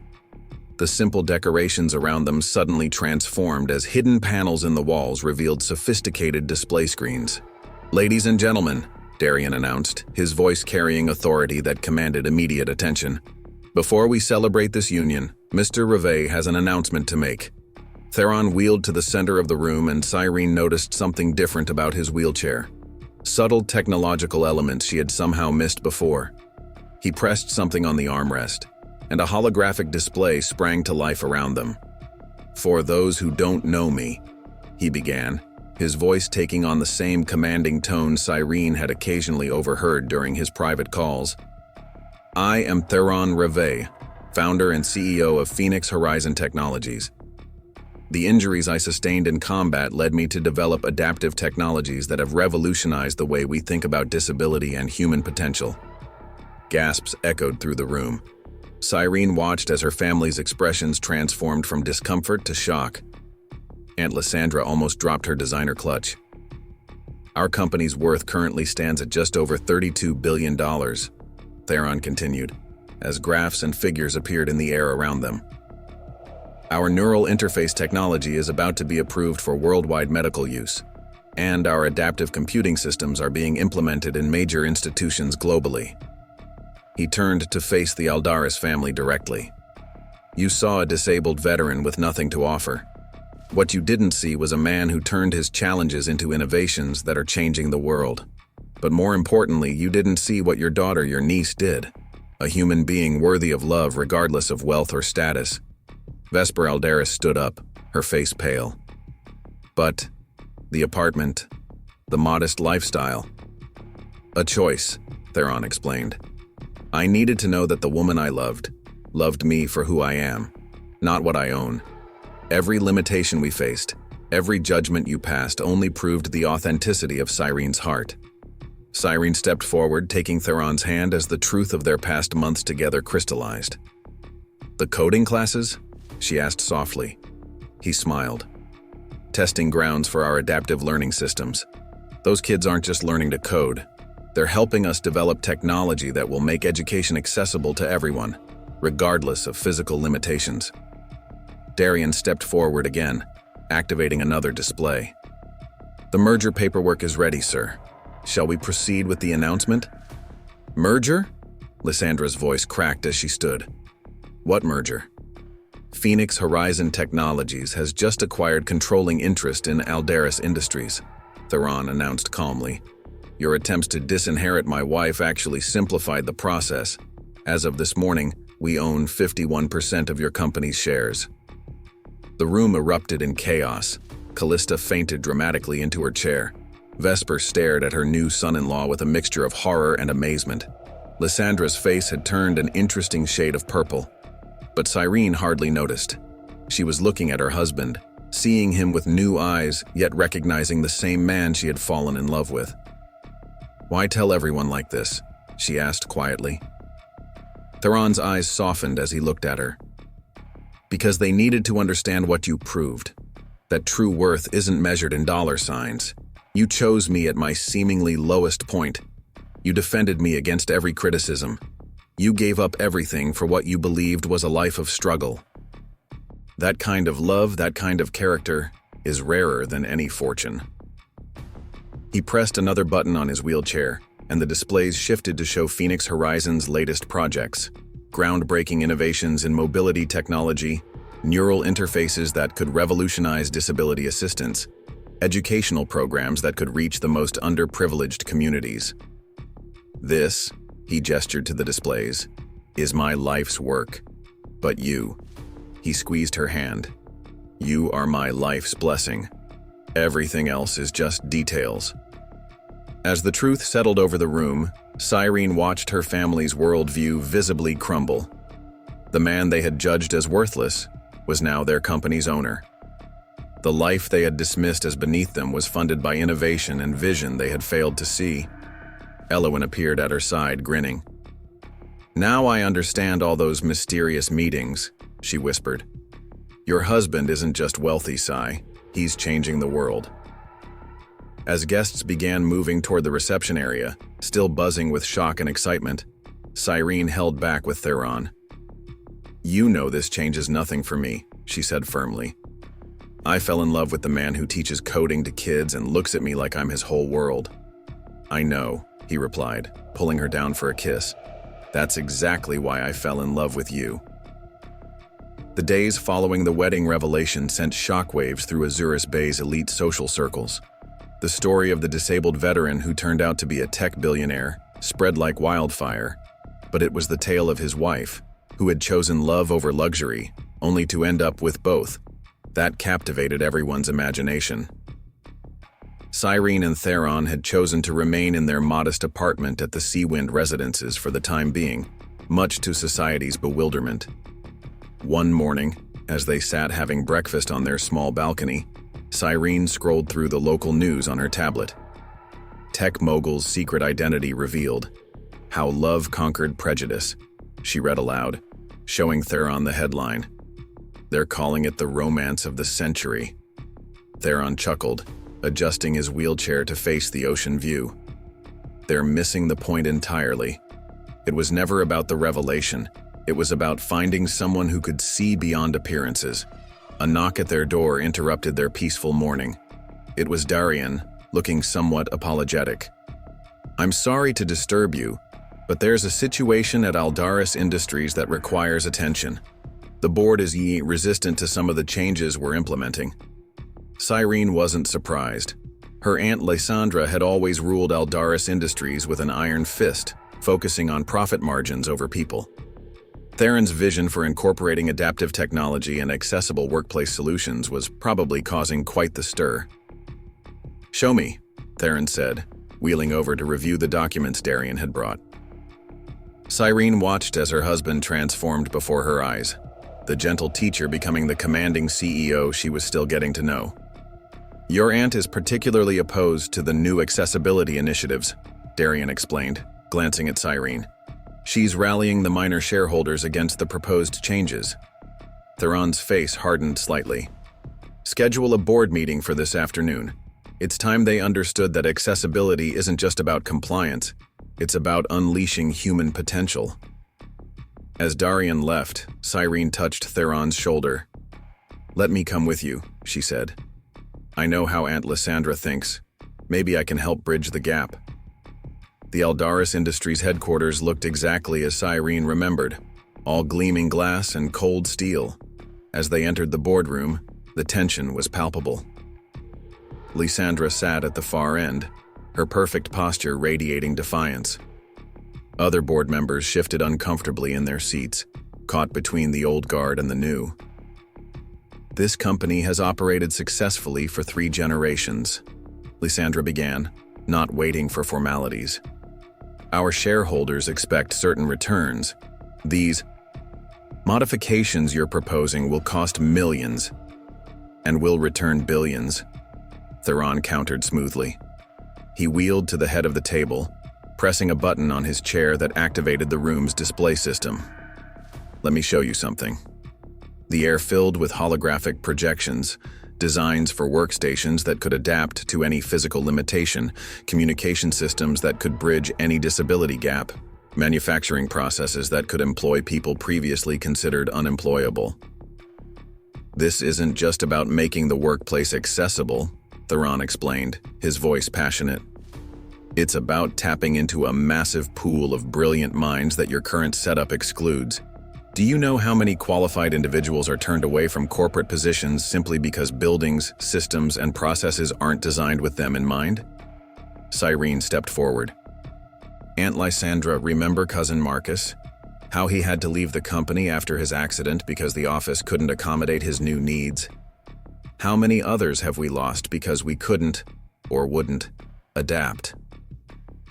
The simple decorations around them suddenly transformed as hidden panels in the walls revealed sophisticated display screens. "Ladies and gentlemen," Darian announced, his voice carrying authority that commanded immediate attention. "Before we celebrate this union, Mr. Reve has an announcement to make." Theron wheeled to the center of the room, and Cyrene noticed something different about his wheelchair. Subtle technological elements she had somehow missed before. He pressed something on the armrest, and a holographic display sprang to life around them. "For those who don't know me," he began, his voice taking on the same commanding tone Cyrene had occasionally overheard during his private calls. "I am Theron Reve, founder and CEO of Phoenix Horizon Technologies. The injuries I sustained in combat led me to develop adaptive technologies that have revolutionized the way we think about disability and human potential." Gasps echoed through the room. Cyrene watched as her family's expressions transformed from discomfort to shock. Aunt Lysandra almost dropped her designer clutch. "Our company's worth currently stands at just over $32 billion, Theron continued, as graphs and figures appeared in the air around them. "Our neural interface technology is about to be approved for worldwide medical use, and our adaptive computing systems are being implemented in major institutions globally." He turned to face the Aldaris family directly. "You saw a disabled veteran with nothing to offer. What you didn't see was a man who turned his challenges into innovations that are changing the world. But more importantly, you didn't see what your daughter, your niece, did. A human being worthy of love regardless of wealth or status." Vesper Aldaris stood up, her face pale. "But the apartment, the modest lifestyle." "A choice," Theron explained. "I needed to know that the woman I loved loved me for who I am, not what I own. Every limitation we faced, every judgment you passed only proved the authenticity of Cyrene's heart. Cyrene stepped forward, taking Theron's hand as the truth of their past months together crystallized. "The coding classes?" she asked softly. He smiled. "Testing grounds for our adaptive learning systems. Those kids aren't just learning to code. They're helping us develop technology that will make education accessible to everyone, regardless of physical limitations." Darian stepped forward again, activating another display. "The merger paperwork is ready, sir. Shall we proceed with the announcement?" "Merger?" Lysandra's voice cracked as she stood. "What merger?" "Phoenix Horizon Technologies has just acquired controlling interest in Aldaris Industries," Theron announced calmly. "Your attempts to disinherit my wife actually simplified the process. As of this morning, we own 51% of your company's shares." The room erupted in chaos. Callista fainted dramatically into her chair. Vesper stared at her new son-in-law with a mixture of horror and amazement. Lysandra's face had turned an interesting shade of purple. But Cyrene hardly noticed. She was looking at her husband, seeing him with new eyes, yet recognizing the same man she had fallen in love with. "Why tell everyone like this?" she asked quietly. Theron's eyes softened as he looked at her. "Because they needed to understand what you proved. That true worth isn't measured in dollar signs. You chose me at my seemingly lowest point. You defended me against every criticism. You gave up everything for what you believed was a life of struggle. That kind of love, that kind of character, is rarer than any fortune." He pressed another button on his wheelchair, and the displays shifted to show Phoenix Horizon's latest projects. Groundbreaking innovations in mobility technology, neural interfaces that could revolutionize disability assistance, educational programs that could reach the most underprivileged communities. "This," he gestured to the displays, "is my life's work. But you," he squeezed her hand, "you are my life's blessing. Everything else is just details." As the truth settled over the room, Cyrene watched her family's worldview visibly crumble. The man they had judged as worthless was now their company's owner. The life they had dismissed as beneath them was funded by innovation and vision they had failed to see. Elowen appeared at her side, grinning. "Now I understand all those mysterious meetings," she whispered. "Your husband isn't just wealthy, Cy. He's changing the world." As guests began moving toward the reception area, still buzzing with shock and excitement, Cyrene held back with Theron. "You know this changes nothing for me," she said firmly. "I fell in love with the man who teaches coding to kids and looks at me like I'm his whole world." "I know," he replied, pulling her down for a kiss. "That's exactly why I fell in love with you." The days following the wedding revelation sent shockwaves through Azuris Bay's elite social circles. The story of the disabled veteran who turned out to be a tech billionaire spread like wildfire, but it was the tale of his wife, who had chosen love over luxury, only to end up with both. That captivated everyone's imagination. Cyrene and Theron had chosen to remain in their modest apartment at the Seawind residences for the time being, much to society's bewilderment. One morning, as they sat having breakfast on their small balcony, Cyrene scrolled through the local news on her tablet. Tech mogul's secret identity revealed. How love conquered prejudice, she read aloud, showing Theron the headline. They're calling it the romance of the century. Theron chuckled, adjusting his wheelchair to face the ocean view. They're missing the point entirely. It was never about the revelation. It was about finding someone who could see beyond appearances. A knock at their door interrupted their peaceful morning. It was Darian, looking somewhat apologetic. "I'm sorry to disturb you, but there's a situation at Aldaris Industries that requires attention. The board is resistant to some of the changes we're implementing." Cyrene wasn't surprised. Her aunt Lysandra had always ruled Aldaris Industries with an iron fist, focusing on profit margins over people. Theron's vision for incorporating adaptive technology and accessible workplace solutions was probably causing quite the stir. "Show me," Theron said, wheeling over to review the documents Darian had brought. Cyrene watched as her husband transformed before her eyes, the gentle teacher becoming the commanding CEO she was still getting to know. Your aunt is particularly opposed to the new accessibility initiatives, Darian explained, glancing at Cyrene. She's rallying the minor shareholders against the proposed changes. Theron's face hardened slightly. Schedule a board meeting for this afternoon. It's time they understood that accessibility isn't just about compliance, it's about unleashing human potential. As Darian left, Cyrene touched Theron's shoulder. "Let me come with you," she said. "I know how Aunt Lysandra thinks. Maybe I can help bridge the gap." The Aldaris Industries headquarters looked exactly as Cyrene remembered, all gleaming glass and cold steel. As they entered the boardroom, the tension was palpable. Lysandra sat at the far end, her perfect posture radiating defiance. Other board members shifted uncomfortably in their seats, caught between the old guard and the new. "This company has operated successfully for 3 generations," Lysandra began, not waiting for formalities. "Our shareholders expect certain returns. These modifications you're proposing will cost millions and will return billions," Theron countered smoothly. He wheeled to the head of the table, pressing a button on his chair that activated the room's display system. "Let me show you something." The air filled with holographic projections, designs for workstations that could adapt to any physical limitation, communication systems that could bridge any disability gap, manufacturing processes that could employ people previously considered unemployable. "This isn't just about making the workplace accessible," Theron explained, his voice passionate. "It's about tapping into a massive pool of brilliant minds that your current setup excludes. Do you know how many qualified individuals are turned away from corporate positions simply because buildings, systems, and processes aren't designed with them in mind?" Cyrene stepped forward. "Aunt Lysandra, remember Cousin Marcus? How he had to leave the company after his accident because the office couldn't accommodate his new needs? How many others have we lost because we couldn't, or wouldn't, adapt?"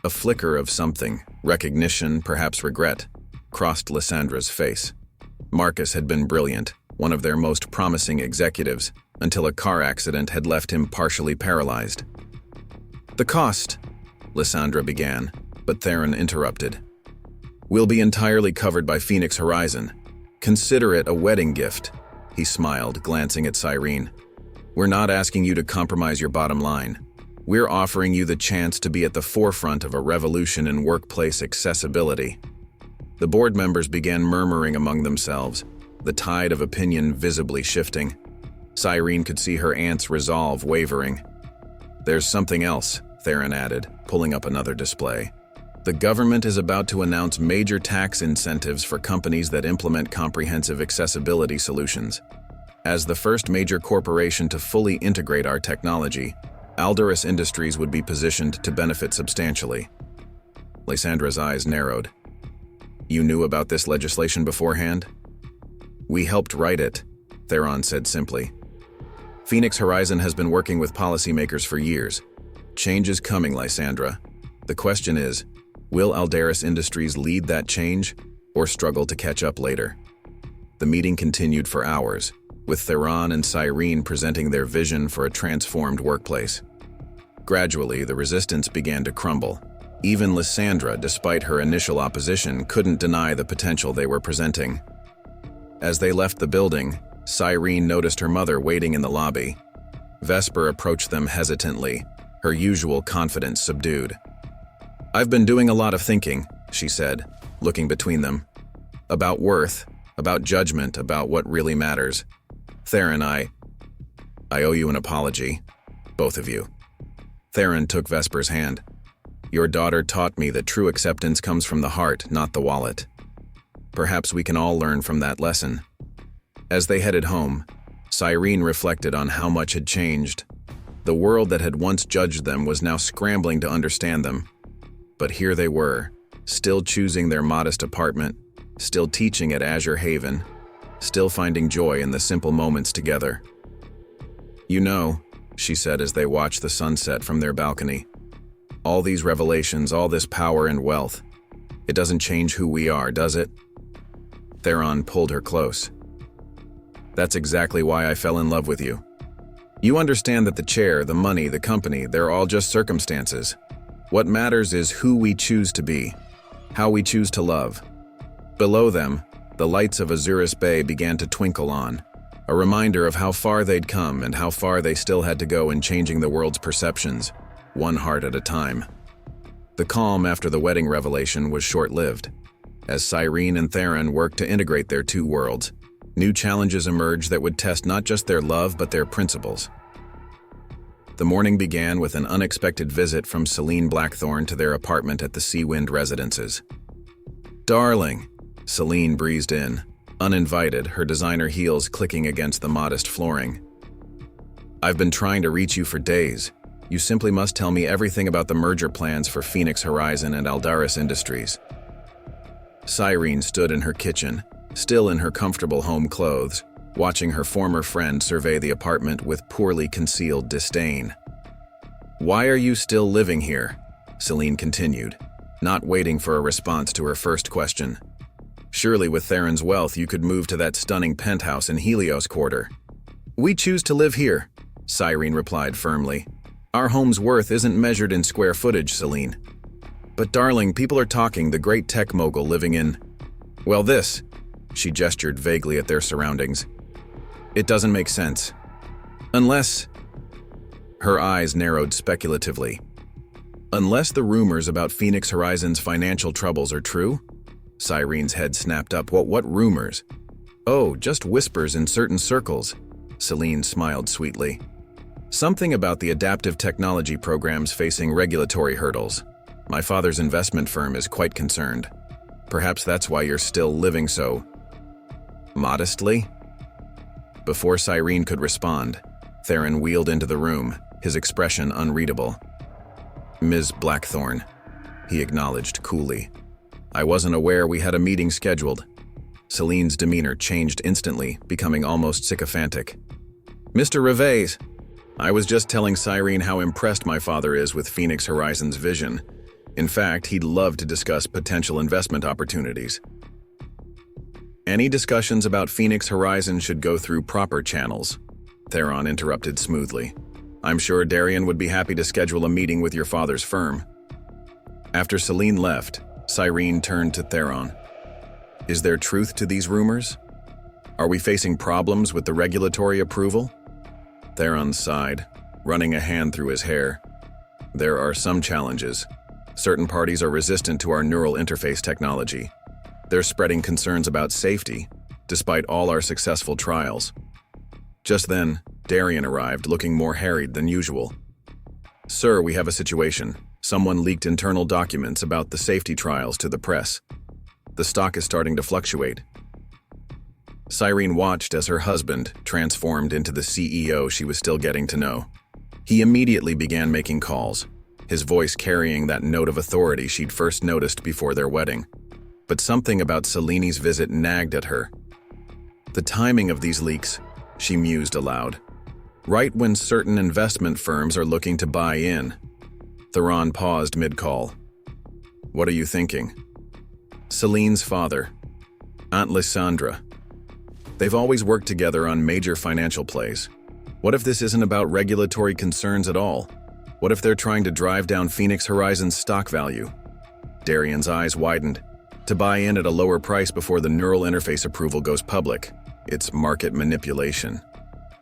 A flicker of something, recognition, perhaps regret, crossed Lysandra's face. Marcus had been brilliant, one of their most promising executives, until a car accident had left him partially paralyzed. "The cost," Lysandra began, but Theron interrupted. "Will be entirely covered by Phoenix Horizon. Consider it a wedding gift," he smiled, glancing at Cyrene. "We're not asking you to compromise your bottom line. We're offering you the chance to be at the forefront of a revolution in workplace accessibility." The board members began murmuring among themselves, the tide of opinion visibly shifting. Cyrene could see her aunt's resolve wavering. "There's something else," Theron added, pulling up another display. "The government is about to announce major tax incentives for companies that implement comprehensive accessibility solutions. As the first major corporation to fully integrate our technology, Aldaris Industries would be positioned to benefit substantially." Lysandra's eyes narrowed. "You knew about this legislation beforehand?" "We helped write it," Theron said simply. "Phoenix Horizon has been working with policymakers for years. Change is coming, Lysandra. The question is, will Aldaris Industries lead that change or struggle to catch up later?" The meeting continued for hours, with Theron and Cyrene presenting their vision for a transformed workplace. Gradually, the resistance began to crumble. Even Lysandra, despite her initial opposition, couldn't deny the potential they were presenting. As they left the building, Cyrene noticed her mother waiting in the lobby. Vesper approached them hesitantly, her usual confidence subdued. "I've been doing a lot of thinking," she said, looking between them. "About worth, about judgment, about what really matters. Theron, I owe you an apology, both of you." Theron took Vesper's hand. "Your daughter taught me that true acceptance comes from the heart, not the wallet. Perhaps we can all learn from that lesson." As they headed home, Cyrene reflected on how much had changed. The world that had once judged them was now scrambling to understand them. But here they were, still choosing their modest apartment, still teaching at Azure Haven, still finding joy in the simple moments together. "You know," she said as they watched the sunset from their balcony, "all these revelations, all this power and wealth, It doesn't change who we are, does it? Theron pulled her close. That's exactly why I fell in love with you. You understand that the chair, the money, the company, they're all just circumstances. What matters is who we choose to be, how we choose to love. Below them, the lights of Azuris Bay began to twinkle on, a reminder of how far they'd come and how far they still had to go in changing the world's perceptions, one heart at a time. The calm after the wedding revelation was short-lived. As Cyrene and Theron worked to integrate their two worlds, new challenges emerged that would test not just their love but their principles. The morning began with an unexpected visit from Celine Blackthorne to their apartment at the Seawind Residences. "Darling," Celine breezed in, uninvited, her designer heels clicking against the modest flooring. "I've been trying to reach you for days. You simply must tell me everything about the merger plans for Phoenix Horizon and Aldaris Industries." Cyrene stood in her kitchen, still in her comfortable home clothes, watching her former friend survey the apartment with poorly concealed disdain. "Why are you still living here?" Celine continued, not waiting for a response to her first question. "Surely with Theron's wealth you could move to that stunning penthouse in Helios Quarter." "We choose to live here," Cyrene replied firmly. "Our home's worth isn't measured in square footage, Celine." "But darling, people are talking the great tech mogul living in, well, this." She gestured vaguely at their surroundings. "It doesn't make sense. Unless..." Her eyes narrowed speculatively. "Unless the rumors about Phoenix Horizon's financial troubles are true?" Cyrene's head snapped up. What rumors?" "Oh, just whispers in certain circles." Celine smiled sweetly. "Something about the adaptive technology programs facing regulatory hurdles. My father's investment firm is quite concerned. Perhaps that's why you're still living so modestly?" Before Cyrene could respond, Theron wheeled into the room, his expression unreadable. "Ms. Blackthorne," he acknowledged coolly. "I wasn't aware we had a meeting scheduled." Celine's demeanor changed instantly, becoming almost sycophantic. "Mr. Revez, I was just telling Cyrene how impressed my father is with Phoenix Horizon's vision. In fact, he'd love to discuss potential investment opportunities." "Any discussions about Phoenix Horizon should go through proper channels," Theron interrupted smoothly. "I'm sure Darian would be happy to schedule a meeting with your father's firm." After Celine left, Cyrene turned to Theron. "Is there truth to these rumors? Are we facing problems with the regulatory approval?" Theron sighed, running a hand through his hair. "There are some challenges. Certain parties are resistant to our neural interface technology. They're spreading concerns about safety, despite all our successful trials." Just then, Darian arrived, looking more harried than usual. "Sir, we have a situation. Someone leaked internal documents about the safety trials to the press. The stock is starting to fluctuate." Cyrene watched as her husband transformed into the CEO she was still getting to know. He immediately began making calls, his voice carrying that note of authority she'd first noticed before their wedding. But something about Celine's visit nagged at her. "The timing of these leaks," she mused aloud. "Right when certain investment firms are looking to buy in." Theron paused mid-call. "What are you thinking?" "Celine's father, Aunt Lysandra. They've always worked together on major financial plays. What if this isn't about regulatory concerns at all? What if they're trying to drive down Phoenix Horizon's stock value?" Darian's eyes widened. "To buy in at a lower price before the neural interface approval goes public. It's market manipulation."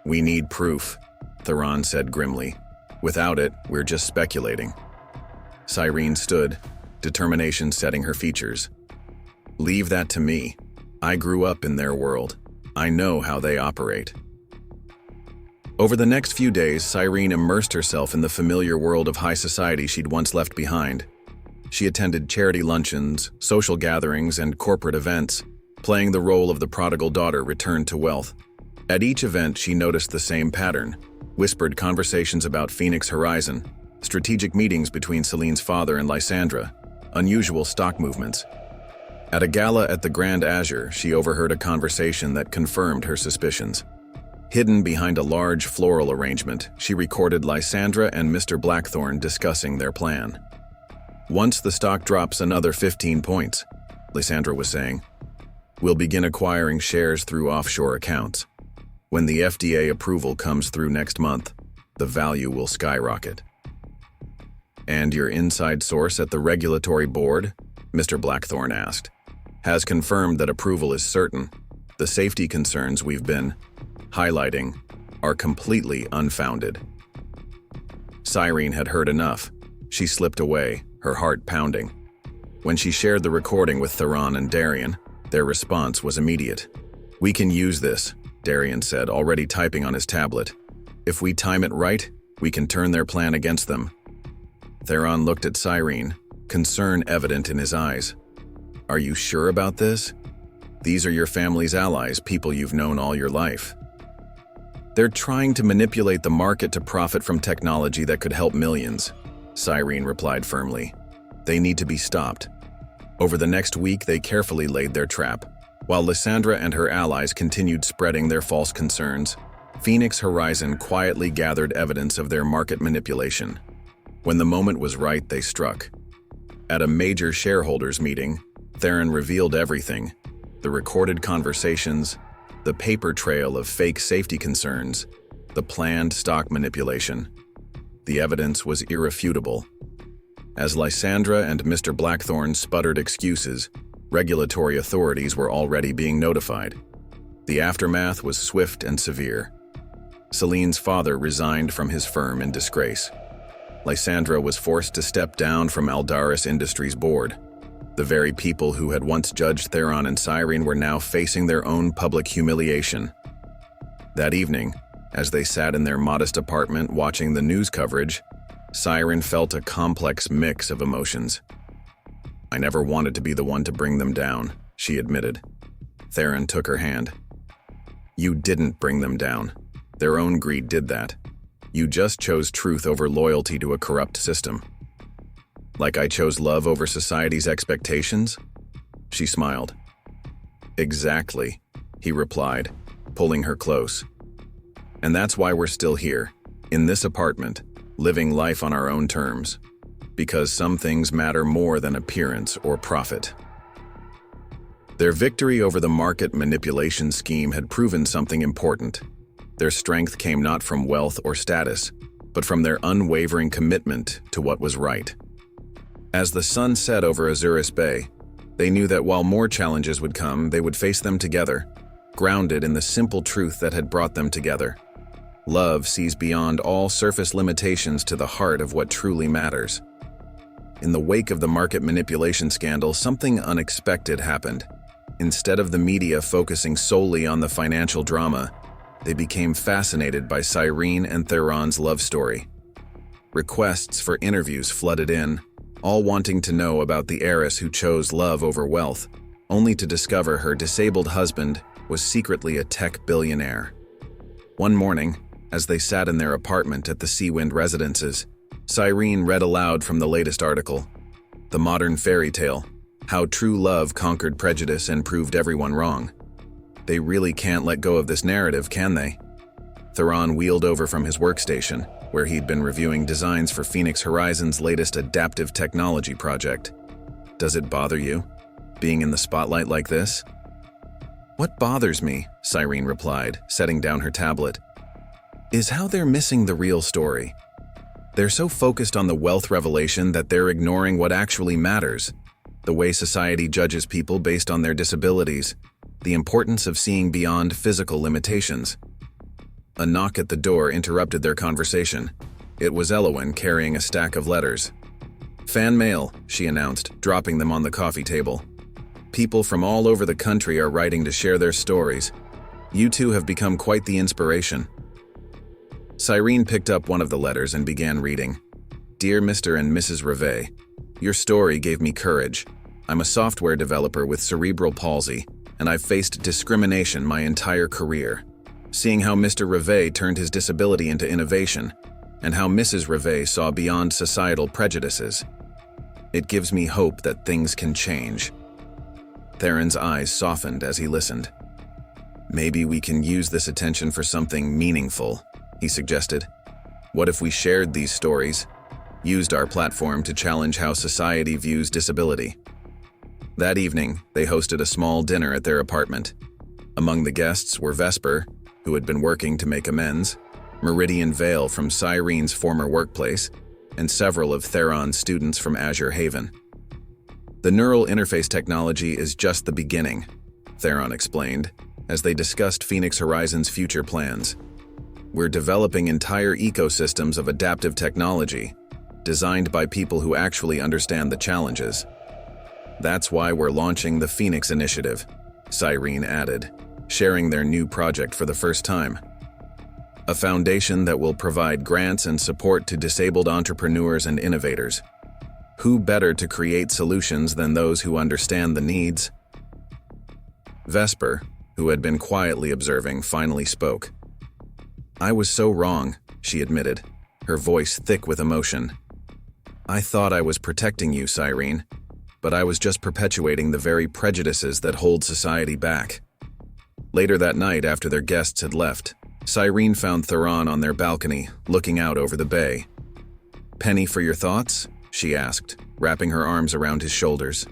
"We need proof," Theron said grimly. "Without it, we're just speculating." Cyrene stood, determination setting her features. "Leave that to me. I grew up in their world. I know how they operate." Over the next few days, Cyrene immersed herself in the familiar world of high society she'd once left behind. She attended charity luncheons, social gatherings, and corporate events, playing the role of the prodigal daughter returned to wealth. At each event, she noticed the same pattern: whispered conversations about Phoenix Horizon, strategic meetings between Celine's father and Lysandra, unusual stock movements. At a gala at the Grand Azure, she overheard a conversation that confirmed her suspicions. Hidden behind a large floral arrangement, she recorded Lysandra and Mr. Blackthorne discussing their plan. Once the stock drops another 15 points, Lysandra was saying, we'll begin acquiring shares through offshore accounts. When the FDA approval comes through next month, the value will skyrocket. And your inside source at the regulatory board, Mr. Blackthorne asked, has confirmed that approval is certain. The safety concerns we've been highlighting are completely unfounded. Cyrene had heard enough. She slipped away, her heart pounding. When she shared the recording with Theron and Darian, their response was immediate. We can use this, Darian said, already typing on his tablet. If we time it right, we can turn their plan against them. Theron looked at Cyrene, concern evident in his eyes. Are you sure about this? These are your family's allies, people you've known all your life. They're trying to manipulate the market to profit from technology that could help millions, Cyrene replied firmly. They need to be stopped. Over the next week, they carefully laid their trap. While Lysandra and her allies continued spreading their false concerns, Phoenix Horizon quietly gathered evidence of their market manipulation. When the moment was right, they struck. At a major shareholders meeting, Theron revealed everything: the recorded conversations, the paper trail of fake safety concerns, the planned stock manipulation. The evidence was irrefutable. As Lysandra and Mr. Blackthorne sputtered excuses, regulatory authorities were already being notified. The aftermath was swift and severe. Celine's father resigned from his firm in disgrace. Lysandra was forced to step down from Aldaris Industries' board. The very people who had once judged Theron and Cyrene were now facing their own public humiliation. That evening, as they sat in their modest apartment watching the news coverage, Cyrene felt a complex mix of emotions. I never wanted to be the one to bring them down, she admitted. Theron took her hand. You didn't bring them down. Their own greed did that. You just chose truth over loyalty to a corrupt system. Like I chose love over society's expectations? She smiled. Exactly, he replied, pulling her close. And that's why we're still here, in this apartment, living life on our own terms. Because some things matter more than appearance or profit. Their victory over the market manipulation scheme had proven something important. Their strength came not from wealth or status, but from their unwavering commitment to what was right. As the sun set over Azuris Bay, they knew that while more challenges would come, they would face them together, grounded in the simple truth that had brought them together. Love sees beyond all surface limitations to the heart of what truly matters. In the wake of the market manipulation scandal, something unexpected happened. Instead of the media focusing solely on the financial drama, they became fascinated by Cyrene and Theron's love story. Requests for interviews flooded in, all wanting to know about the heiress who chose love over wealth, only to discover her disabled husband was secretly a tech billionaire. One morning, as they sat in their apartment at the Seawind Residences, Cyrene read aloud from the latest article, The Modern Fairy Tale, How True Love Conquered Prejudice and Proved Everyone Wrong. They really can't let go of this narrative, can they? Theron wheeled over from his workstation, where he'd been reviewing designs for Phoenix Horizon's latest adaptive technology project. Does it bother you, being in the spotlight like this? What bothers me, Cyrene replied, setting down her tablet, is how they're missing the real story. They're so focused on the wealth revelation that they're ignoring what actually matters, the way society judges people based on their disabilities, the importance of seeing beyond physical limitations. A knock at the door interrupted their conversation. It was Elowen carrying a stack of letters. Fan mail, she announced, dropping them on the coffee table. People from all over the country are writing to share their stories. You two have become quite the inspiration. Cyrene picked up one of the letters and began reading. Dear Mr. and Mrs. Reve, your story gave me courage. I'm a software developer with cerebral palsy, and I've faced discrimination my entire career. Seeing how Mr. Reve turned his disability into innovation, and how Mrs. Reve saw beyond societal prejudices, it gives me hope that things can change. Theron's eyes softened as he listened. Maybe we can use this attention for something meaningful, he suggested. What if we shared these stories? used our platform to challenge how society views disability. That evening, they hosted a small dinner at their apartment. Among the guests were Vesper, who had been working to make amends, Meridian Vale from Cyrene's former workplace, and several of Theron's students from Azure Haven. The neural interface technology is just the beginning, Theron explained, as they discussed Phoenix Horizon's future plans. We're developing entire ecosystems of adaptive technology, designed by people who actually understand the challenges. That's why we're launching the Phoenix Initiative, Cyrene added, sharing their new project for the first time. A foundation that will provide grants and support to disabled entrepreneurs and innovators. Who better to create solutions than those who understand the needs? Vesper, who had been quietly observing, finally spoke. I was so wrong, she admitted, her voice thick with emotion. I thought I was protecting you, Cyrene, but I was just perpetuating the very prejudices that hold society back. Later that night, after their guests had left, Cyrene found Theron on their balcony, looking out over the bay. Penny for your thoughts? She asked, wrapping her arms around his shoulders.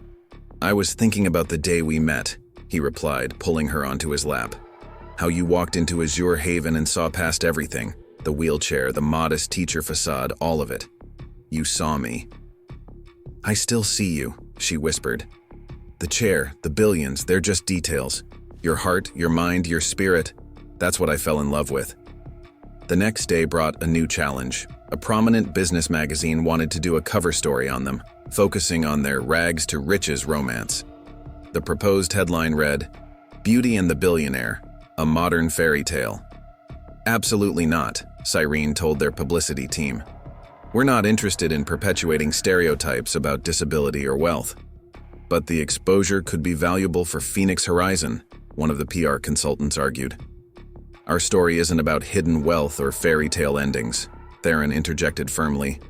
I was thinking about the day we met, he replied, pulling her onto his lap. How you walked into Azure Haven and saw past everything, the wheelchair, the modest teacher facade, all of it. You saw me. I still see you, she whispered. The chair, the billions, they're just details. Your heart, your mind, your spirit, that's what I fell in love with. The next day brought a new challenge. A prominent business magazine wanted to do a cover story on them, focusing on their rags to riches romance. The proposed headline read, Beauty and the Billionaire, a modern fairy tale. Absolutely not, Cyrene told their publicity team. We're not interested in perpetuating stereotypes about disability or wealth. But the exposure could be valuable for Phoenix Horizon, one of the PR consultants argued. Our story isn't about hidden wealth or fairy tale endings, Theron interjected firmly.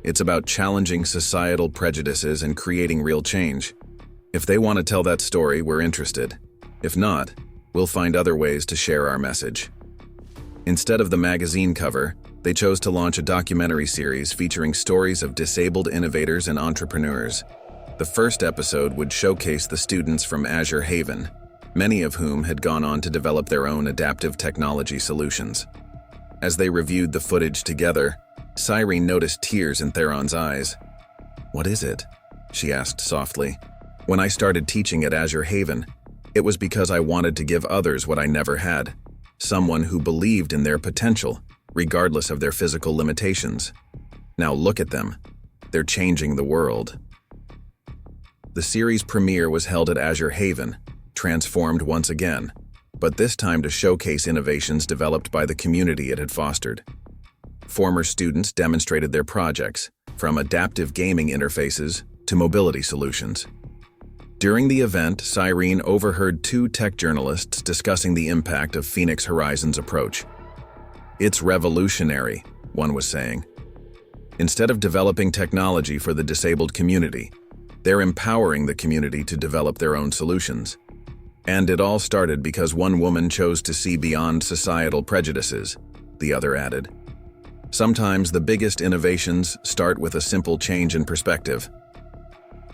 It's about challenging societal prejudices and creating real change. If they want to tell that story, we're interested. If not, we'll find other ways to share our message. Instead of the magazine cover, they chose to launch a documentary series featuring stories of disabled innovators and entrepreneurs. The first episode would showcase the students from Azure Haven, many of whom had gone on to develop their own adaptive technology solutions. As they reviewed the footage together, Cyrene noticed tears in Theron's eyes. What is it? She asked softly. When I started teaching at Azure Haven, it was because I wanted to give others what I never had. Someone who believed in their potential, regardless of their physical limitations. Now look at them. They're changing the world. The series premiere was held at Azure Haven, transformed once again, but this time to showcase innovations developed by the community it had fostered. Former students demonstrated their projects, from adaptive gaming interfaces to mobility solutions. During the event, Cyrene overheard two tech journalists discussing the impact of Phoenix Horizon's approach. It's revolutionary, one was saying. Instead of developing technology for the disabled community, they're empowering the community to develop their own solutions. And it all started because one woman chose to see beyond societal prejudices, the other added. Sometimes the biggest innovations start with a simple change in perspective.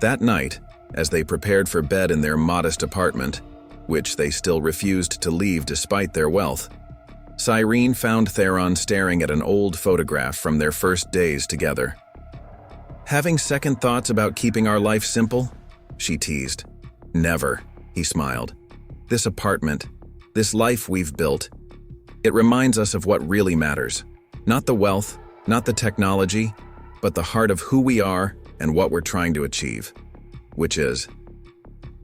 That night, as they prepared for bed in their modest apartment, which they still refused to leave despite their wealth, Cyrene found Theron staring at an old photograph from their first days together. Having second thoughts about keeping our life simple? She teased. Never, he smiled. This apartment, this life we've built, it reminds us of what really matters. Not the wealth, not the technology, but the heart of who we are and what we're trying to achieve. Which is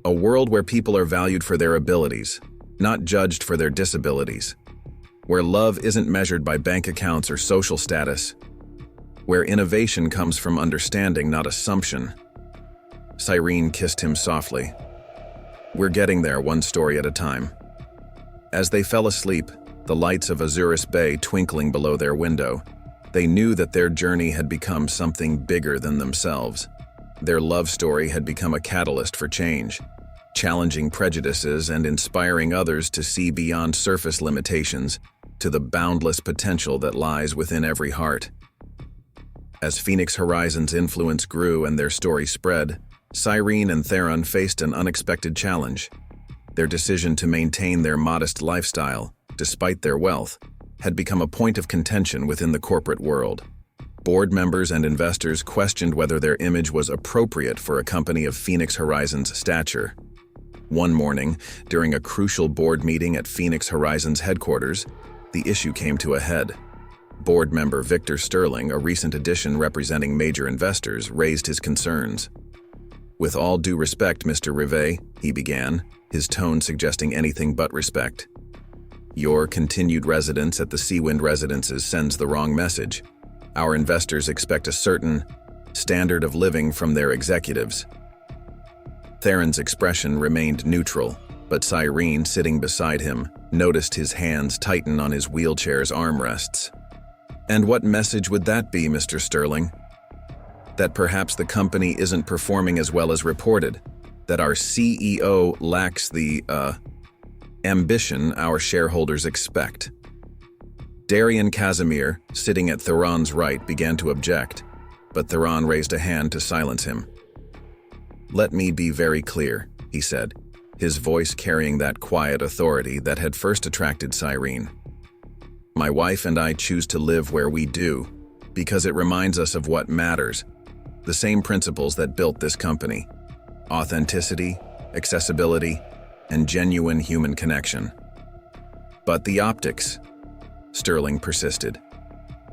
a world where people are valued for their abilities, not judged for their disabilities. Where love isn't measured by bank accounts or social status. Where innovation comes from understanding, not assumption. Cyrene kissed him softly. We're getting there one story at a time. As they fell asleep, the lights of Azuris Bay twinkling below their window, they knew that their journey had become something bigger than themselves. Their love story had become a catalyst for change, challenging prejudices and inspiring others to see beyond surface limitations to the boundless potential that lies within every heart. As Phoenix Horizons' influence grew and their story spread, Cyrene and Theron faced an unexpected challenge. Their decision to maintain their modest lifestyle, despite their wealth, had become a point of contention within the corporate world. Board members and investors questioned whether their image was appropriate for a company of Phoenix Horizons' stature. One morning, during a crucial board meeting at Phoenix Horizons headquarters, the issue came to a head. Board member Victor Sterling, a recent addition representing major investors, raised his concerns. "With all due respect, Mr. Rivet," he began, his tone suggesting anything but respect. "Your continued residence at the Seawind Residences sends the wrong message. Our investors expect a certain standard of living from their executives." Theron's expression remained neutral, but Cyrene, sitting beside him, noticed his hands tighten on his wheelchair's armrests. "And what message would that be, Mr. Sterling? That perhaps the company isn't performing as well as reported, that our CEO lacks the, ambition our shareholders expect." Darian Casimir, sitting at Theron's right, began to object, but Theron raised a hand to silence him. "Let me be very clear," he said, his voice carrying that quiet authority that had first attracted Cyrene. "My wife and I choose to live where we do, because it reminds us of what matters, the same principles that built this company: authenticity, accessibility, and genuine human connection." "But the optics," Sterling persisted.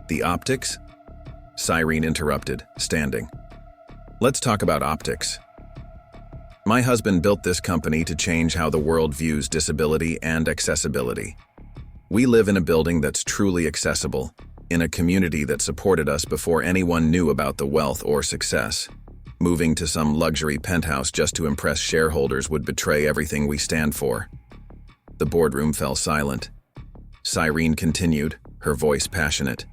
"The optics?" Cyrene interrupted, standing. "Let's talk about optics. My husband built this company to change how the world views disability and accessibility. We live in a building that's truly accessible, in a community that supported us before anyone knew about the wealth or success. Moving to some luxury penthouse just to impress shareholders would betray everything we stand for." The boardroom fell silent. Cyrene continued, her voice passionate.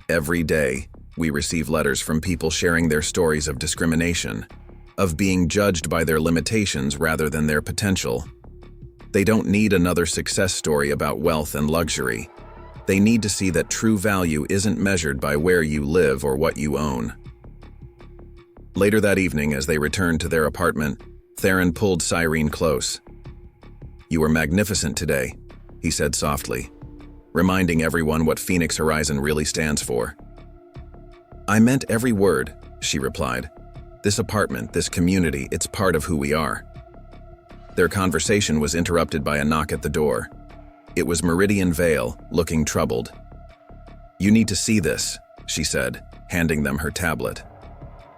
"Every day, we receive letters from people sharing their stories of discrimination, of being judged by their limitations rather than their potential. They don't need another success story about wealth and luxury. They need to see that true value isn't measured by where you live or what you own." Later that evening, as they returned to their apartment, Theron pulled Cyrene close. "You were magnificent today," he said softly, reminding everyone what Phoenix Horizon really stands for. "I meant every word," she replied. "This apartment, this community, it's part of who we are." Their conversation was interrupted by a knock at the door. It was Meridian Vale, looking troubled. "You need to see this," she said, handing them her tablet.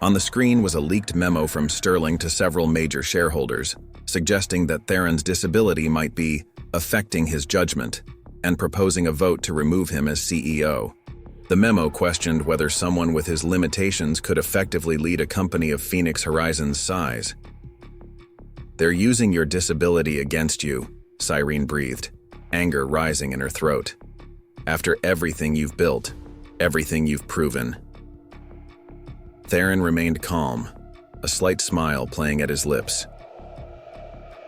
On the screen was a leaked memo from Sterling to several major shareholders, suggesting that Theron's disability might be affecting his judgment, and proposing a vote to remove him as CEO. The memo questioned whether someone with his limitations could effectively lead a company of Phoenix Horizons' size. "They're using your disability against you," Cyrene breathed, anger rising in her throat. "After everything you've built, everything you've proven." Theron remained calm, a slight smile playing at his lips.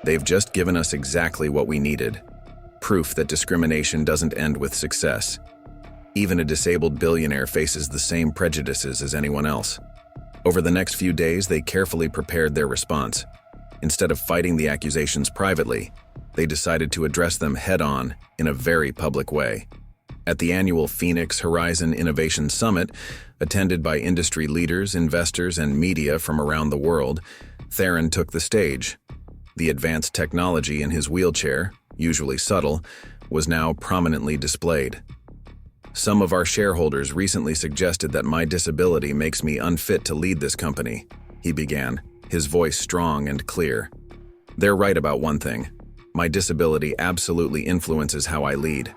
"They've just given us exactly what we needed. Proof that discrimination doesn't end with success. Even a disabled billionaire faces the same prejudices as anyone else." Over the next few days, they carefully prepared their response. Instead of fighting the accusations privately, they decided to address them head-on in a very public way. At the annual Phoenix Horizon Innovation Summit, attended by industry leaders, investors, and media from around the world, Theron took the stage. The advanced technology in his wheelchair, usually subtle, was now prominently displayed. "Some of our shareholders recently suggested that my disability makes me unfit to lead this company," he began, his voice strong and clear. "They're right about one thing. My disability absolutely influences how I lead.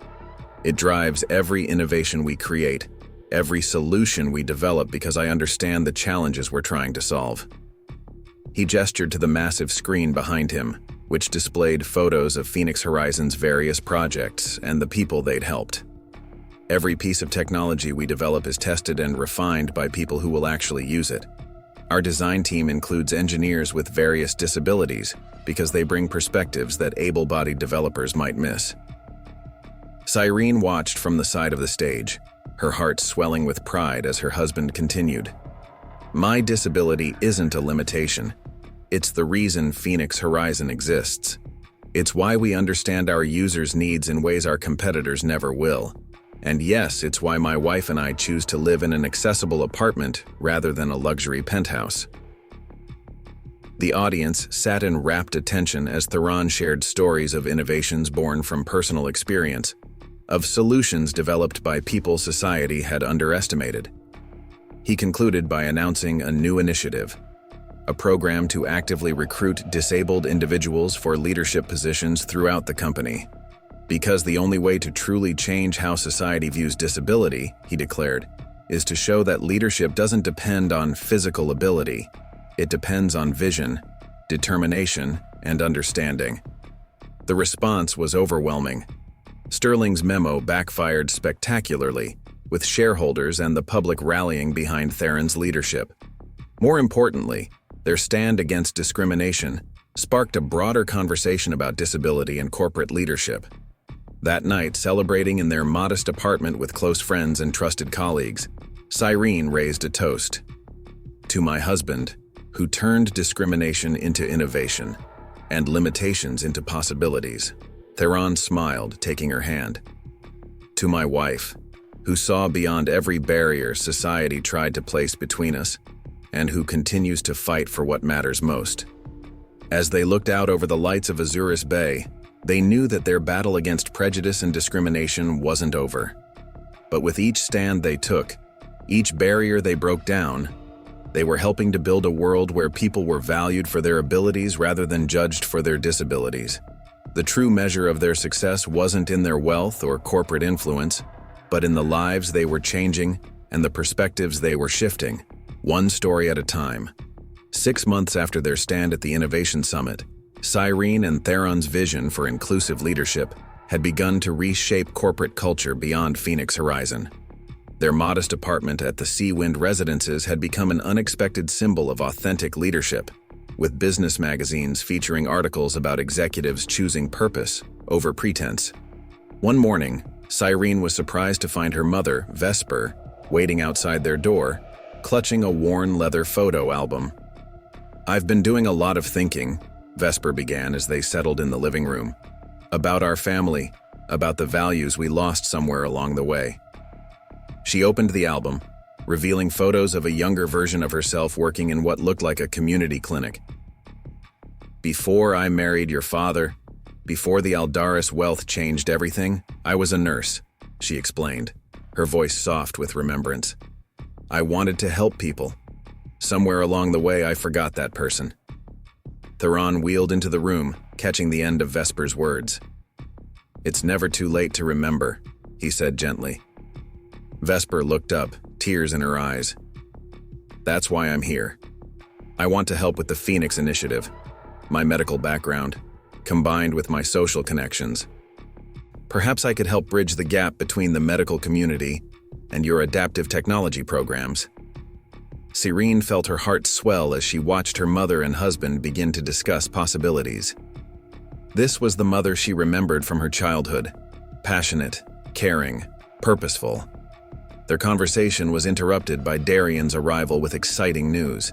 It drives every innovation we create, every solution we develop, because I understand the challenges we're trying to solve." He gestured to the massive screen behind him, which displayed photos of Phoenix Horizon's various projects and the people they'd helped. "Every piece of technology we develop is tested and refined by people who will actually use it. Our design team includes engineers with various disabilities because they bring perspectives that able-bodied developers might miss." Cyrene watched from the side of the stage, her heart swelling with pride as her husband continued. My disability isn't a limitation. It's the reason Phoenix Horizon exists. It's why we understand our users' needs in ways our competitors never will. And yes, it's why my wife and I choose to live in an accessible apartment rather than a luxury penthouse. The audience sat in rapt attention as Theron shared stories of innovations born from personal experience, of solutions developed by people society had underestimated. He concluded by announcing a new initiative, a program to actively recruit disabled individuals for leadership positions throughout the company. Because the only way to truly change how society views disability, he declared, is to show that leadership doesn't depend on physical ability. It depends on vision, determination, and understanding. The response was overwhelming. Sterling's memo backfired spectacularly, with shareholders and the public rallying behind Theron's leadership. More importantly, their stand against discrimination sparked a broader conversation about disability and corporate leadership. That night, celebrating in their modest apartment with close friends and trusted colleagues, Cyrene raised a toast. To my husband, who turned discrimination into innovation and limitations into possibilities. Theron smiled, taking her hand. To my wife, who saw beyond every barrier society tried to place between us, and who continues to fight for what matters most. As they looked out over the lights of Azuris Bay, they knew that their battle against prejudice and discrimination wasn't over. But with each stand they took, each barrier they broke down, they were helping to build a world where people were valued for their abilities rather than judged for their disabilities. The true measure of their success wasn't in their wealth or corporate influence, but in the lives they were changing and the perspectives they were shifting, one story at a time. 6 months after their stand at the Innovation Summit, Cyrene and Theron's vision for inclusive leadership had begun to reshape corporate culture beyond Phoenix Horizon. Their modest apartment at the Seawind Residences had become an unexpected symbol of authentic leadership, with business magazines featuring articles about executives choosing purpose over pretense. One morning, Cyrene was surprised to find her mother, Vesper, waiting outside their door, clutching a worn leather photo album. I've been doing a lot of thinking, Vesper began as they settled in the living room, about our family, about the values we lost somewhere along the way. She opened the album, revealing photos of a younger version of herself working in what looked like a community clinic. Before I married your father, before the Aldaris wealth changed everything, I was a nurse, she explained, her voice soft with remembrance. I wanted to help people. Somewhere along the way, I forgot that person. Theron wheeled into the room, catching the end of Vesper's words. It's never too late to remember, he said gently. Vesper looked up, tears in her eyes. That's why I'm here. I want to help with the Phoenix Initiative, my medical background, combined with my social connections. Perhaps I could help bridge the gap between the medical community and your adaptive technology programs. Cyrene felt her heart swell as she watched her mother and husband begin to discuss possibilities. This was the mother she remembered from her childhood, passionate, caring, purposeful. Their conversation was interrupted by Darian's arrival with exciting news.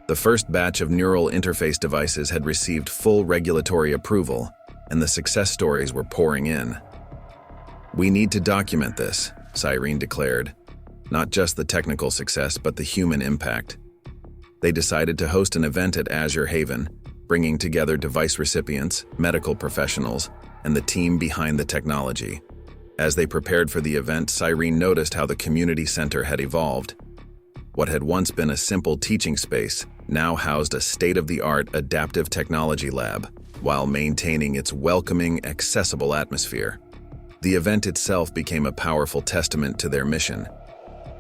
The first batch of neural interface devices had received full regulatory approval, and the success stories were pouring in. We need to document this, Cyrene declared. Not just the technical success, but the human impact. They decided to host an event at Azure Haven, bringing together device recipients, medical professionals, and the team behind the technology. As they prepared for the event, Cyrene noticed how the community center had evolved. What had once been a simple teaching space now housed a state-of-the-art adaptive technology lab, while maintaining its welcoming, accessible atmosphere. The event itself became a powerful testament to their mission.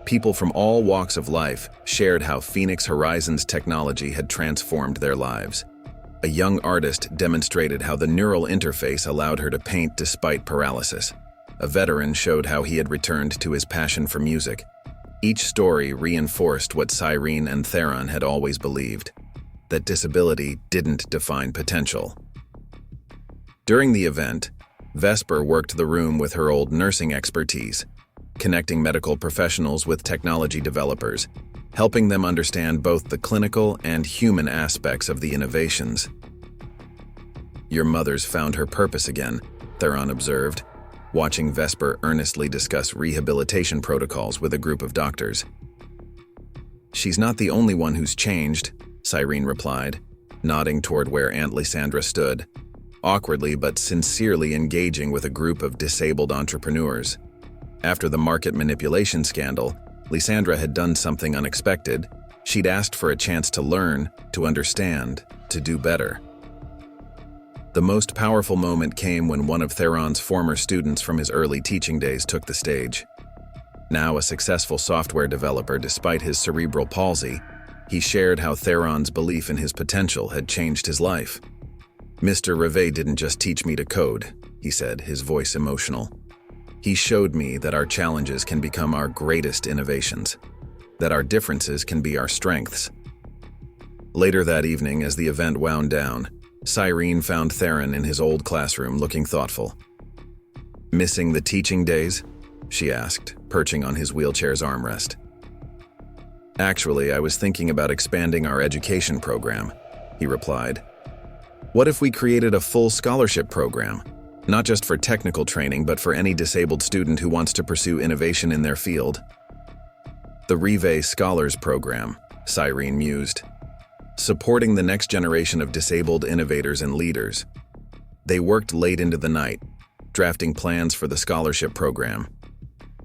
People from all walks of life shared how Phoenix Horizon's technology had transformed their lives. A young artist demonstrated how the neural interface allowed her to paint despite paralysis. A veteran showed how he had returned to his passion for music. Each story reinforced what Cyrene and Theron had always believed, that disability didn't define potential. During the event, Vesper worked the room with her old nursing expertise. connecting medical professionals with technology developers, helping them understand both the clinical and human aspects of the innovations. "Your mother's found her purpose again," Theron observed, watching Vesper earnestly discuss rehabilitation protocols with a group of doctors. "She's not the only one who's changed," Cyrene replied, nodding toward where Aunt Lysandra stood, awkwardly but sincerely engaging with a group of disabled entrepreneurs. After the market manipulation scandal, Lysandra had done something unexpected. She'd asked for a chance to learn, to understand, to do better. The most powerful moment came when one of Theron's former students from his early teaching days took the stage. Now a successful software developer despite his cerebral palsy, he shared how Theron's belief in his potential had changed his life. "Mr. Rivet didn't just teach me to code," he said, his voice emotional. "He showed me that our challenges can become our greatest innovations, that our differences can be our strengths." Later that evening, as the event wound down, Cyrene found Theron in his old classroom looking thoughtful. "Missing the teaching days?" she asked, perching on his wheelchair's armrest. "Actually, I was thinking about expanding our education program," he replied. "What if we created a full scholarship program, not just for technical training but for any disabled student who wants to pursue innovation in their field?" "The Rivet Scholars Program," Cyrene mused, "supporting the next generation of disabled innovators and leaders." They worked late into the night, drafting plans for the scholarship program.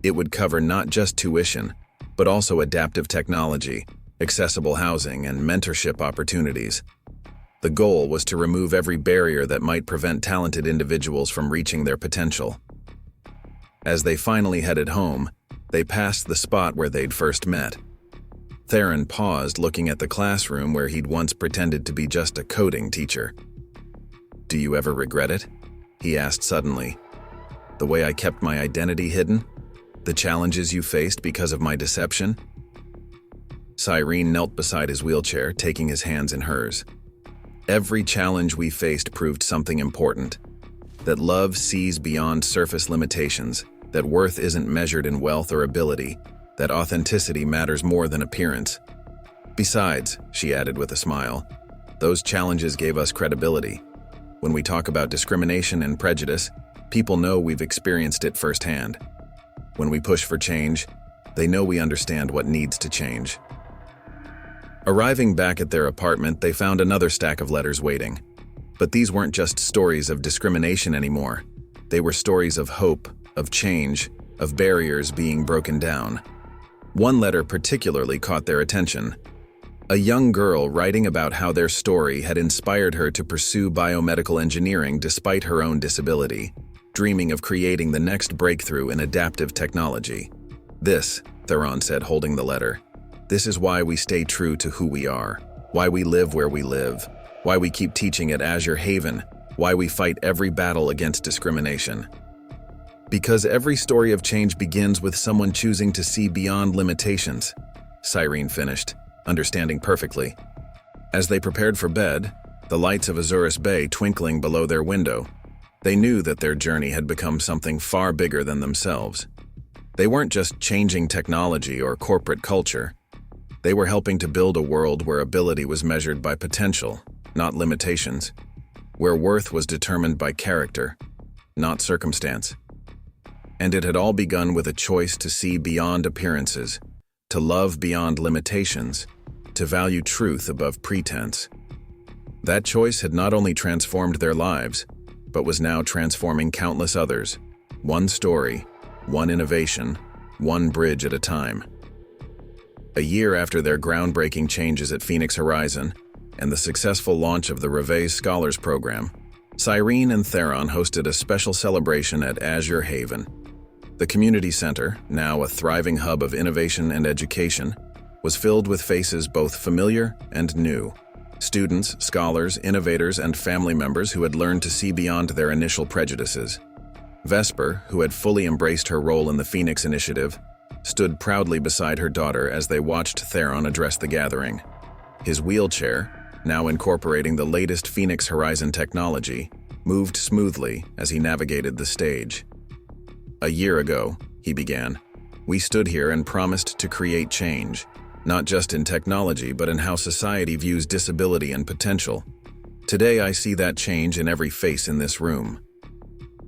It would cover not just tuition, but also adaptive technology, accessible housing, and mentorship opportunities. The goal was to remove every barrier that might prevent talented individuals from reaching their potential. As they finally headed home, they passed the spot where they'd first met. Theron paused, looking at the classroom where he'd once pretended to be just a coding teacher. "Do you ever regret it?" he asked suddenly. "The way I kept my identity hidden? The challenges you faced because of my deception?" Cyrene knelt beside his wheelchair, taking his hands in hers. "Every challenge we faced proved something important. That love sees beyond surface limitations, that worth isn't measured in wealth or ability, that authenticity matters more than appearance. Besides," she added with a smile, "those challenges gave us credibility. When we talk about discrimination and prejudice, people know we've experienced it firsthand. When we push for change, they know we understand what needs to change." Arriving back at their apartment, they found another stack of letters waiting. But these weren't just stories of discrimination anymore. They were stories of hope, of change, of barriers being broken down. One letter particularly caught their attention. A young girl writing about how their story had inspired her to pursue biomedical engineering despite her own disability, dreaming of creating the next breakthrough in adaptive technology. "This," Theron said, holding the letter, "this is why we stay true to who we are, why we live where we live, why we keep teaching at Azure Haven, why we fight every battle against discrimination. Because every story of change begins with someone choosing to see beyond limitations," Cyrene finished, understanding perfectly. As they prepared for bed, the lights of Azurus Bay twinkling below their window, they knew that their journey had become something far bigger than themselves. They weren't just changing technology or corporate culture. They were helping to build a world where ability was measured by potential, not limitations, where worth was determined by character, not circumstance. And it had all begun with a choice to see beyond appearances, to love beyond limitations, to value truth above pretense. That choice had not only transformed their lives, but was now transforming countless others, one story, one innovation, one bridge at a time. A year after their groundbreaking changes at Phoenix Horizon and the successful launch of the Rivet Scholars Program, Cyrene and Theron hosted a special celebration at Azure Haven. The community center, now a thriving hub of innovation and education, was filled with faces both familiar and new. Students, scholars, innovators, and family members who had learned to see beyond their initial prejudices. Vesper, who had fully embraced her role in the Phoenix Initiative, stood proudly beside her daughter as they watched Theron address the gathering. His wheelchair, now incorporating the latest Phoenix Horizon technology, moved smoothly as he navigated the stage. "A year ago," he began, We stood here and promised to create change, not just in technology, but in how society views disability and potential. Today, I see that change in every face in this room.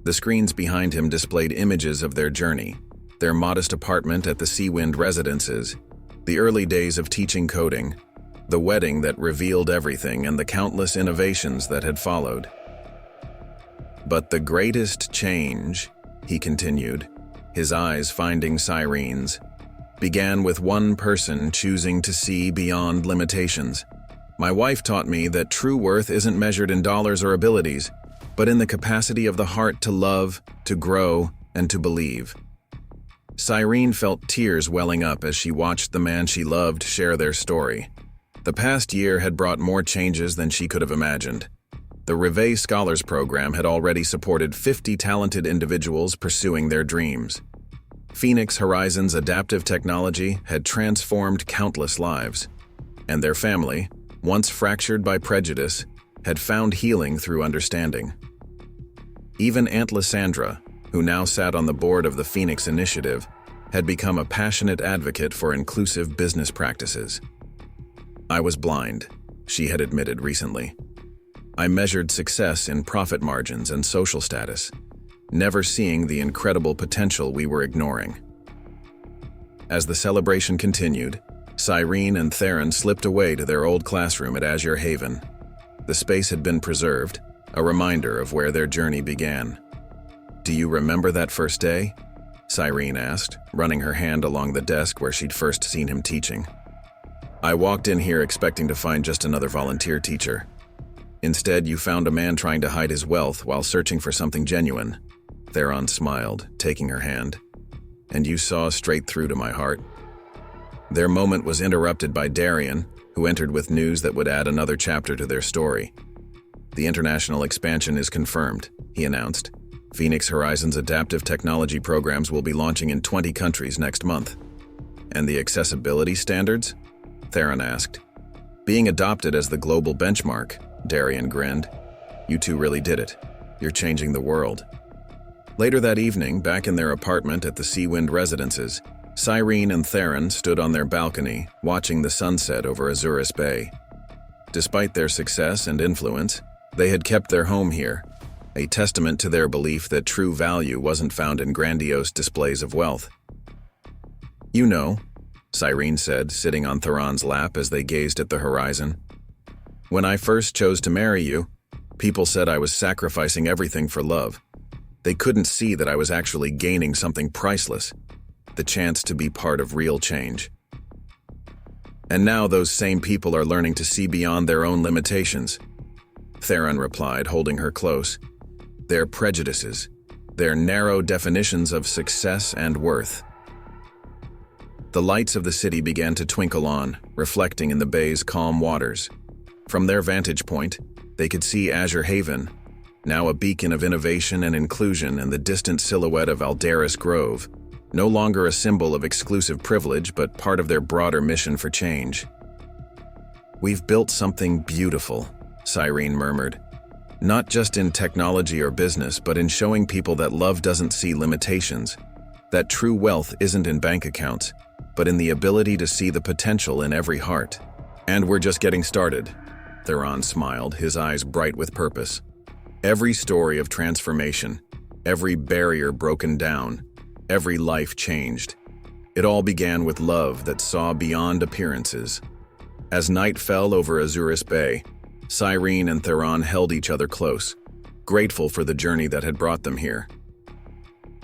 The screens behind him displayed images of their journey, their modest apartment at the Seawind Residences, the early days of teaching coding, the wedding that revealed everything, and the countless innovations that had followed. But the greatest change, he continued, his eyes finding Cyrene's, began with one person choosing to see beyond limitations. My wife taught me that true worth isn't measured in dollars or abilities, but in the capacity of the heart to love, to grow, and to believe. Cyrene felt tears welling up as she watched the man she loved share their story. The past year had brought more changes than she could have imagined. The Rivet Scholars Program had already supported 50 talented individuals pursuing their dreams. Phoenix Horizons' adaptive technology had transformed countless lives, and their family, once fractured by prejudice, had found healing through understanding. Even Aunt Lysandra, who now sat on the board of the Phoenix Initiative, had become a passionate advocate for inclusive business practices. I was blind, she had admitted recently. I measured success in profit margins and social status, never seeing the incredible potential we were ignoring. As the celebration continued, Cyrene and Theron slipped away to their old classroom at Azure Haven. The space had been preserved, a reminder of where their journey began. "Do you remember that first day?" Cyrene asked, running her hand along the desk where she'd first seen him teaching. "I walked in here expecting to find just another volunteer teacher. Instead, you found a man trying to hide his wealth while searching for something genuine." Theron smiled, taking her hand. "And you saw straight through to my heart." Their moment was interrupted by Darian, who entered with news that would add another chapter to their story. "The international expansion is confirmed," he announced. "Phoenix Horizons' adaptive technology programs will be launching in 20 countries next month." "And the accessibility standards?" Theron asked. "Being adopted as the global benchmark," Darian grinned. "You two really did it. You're changing the world." Later that evening, back in their apartment at the Seawind Residences, Cyrene and Theron stood on their balcony, watching the sunset over Aldaris Bay. Despite their success and influence, they had kept their home here, a testament to their belief that true value wasn't found in grandiose displays of wealth. "You know," Cyrene said, sitting on Theron's lap as they gazed at the horizon, "when I first chose to marry you, people said I was sacrificing everything for love. They couldn't see that I was actually gaining something priceless, the chance to be part of real change. And now those same people are learning to see beyond their own limitations," Theron replied, holding her close. "Their prejudices, their narrow definitions of success and worth." The lights of the city began to twinkle on, reflecting in the bay's calm waters. From their vantage point, they could see Azure Haven, now a beacon of innovation and inclusion, and the distant silhouette of Aldaris Grove, no longer a symbol of exclusive privilege but part of their broader mission for change. "We've built something beautiful," Cyrene murmured. "Not just in technology or business, but in showing people that love doesn't see limitations, that true wealth isn't in bank accounts, but in the ability to see the potential in every heart. And we're just getting started." Theron smiled, his eyes bright with purpose. "Every story of transformation, every barrier broken down, every life changed. It all began with love that saw beyond appearances." As night fell over Aldaris Bay, Cyrene and Theron held each other close, grateful for the journey that had brought them here.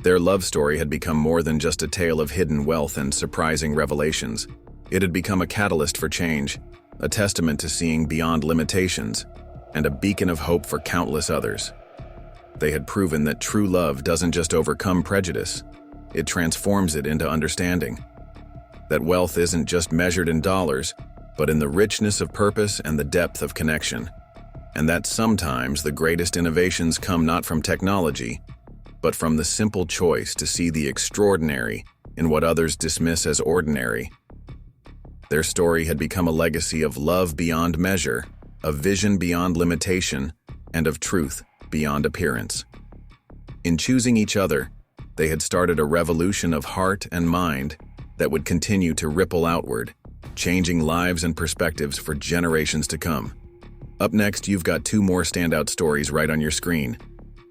Their love story had become more than just a tale of hidden wealth and surprising revelations. It had become a catalyst for change, a testament to seeing beyond limitations, and a beacon of hope for countless others. They had proven that true love doesn't just overcome prejudice, it transforms it into understanding. That wealth isn't just measured in dollars, but in the richness of purpose and the depth of connection. And that sometimes the greatest innovations come not from technology, but from the simple choice to see the extraordinary in what others dismiss as ordinary. Their story had become a legacy of love beyond measure, of vision beyond limitation, and of truth beyond appearance. In choosing each other, They had started a revolution of heart and mind that would continue to ripple outward, changing lives and perspectives for generations to come. Up next, you've got 2 more standout stories right on your screen.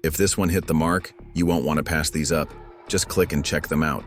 If this one hit the mark, you won't want to pass these up. Just click and check them out.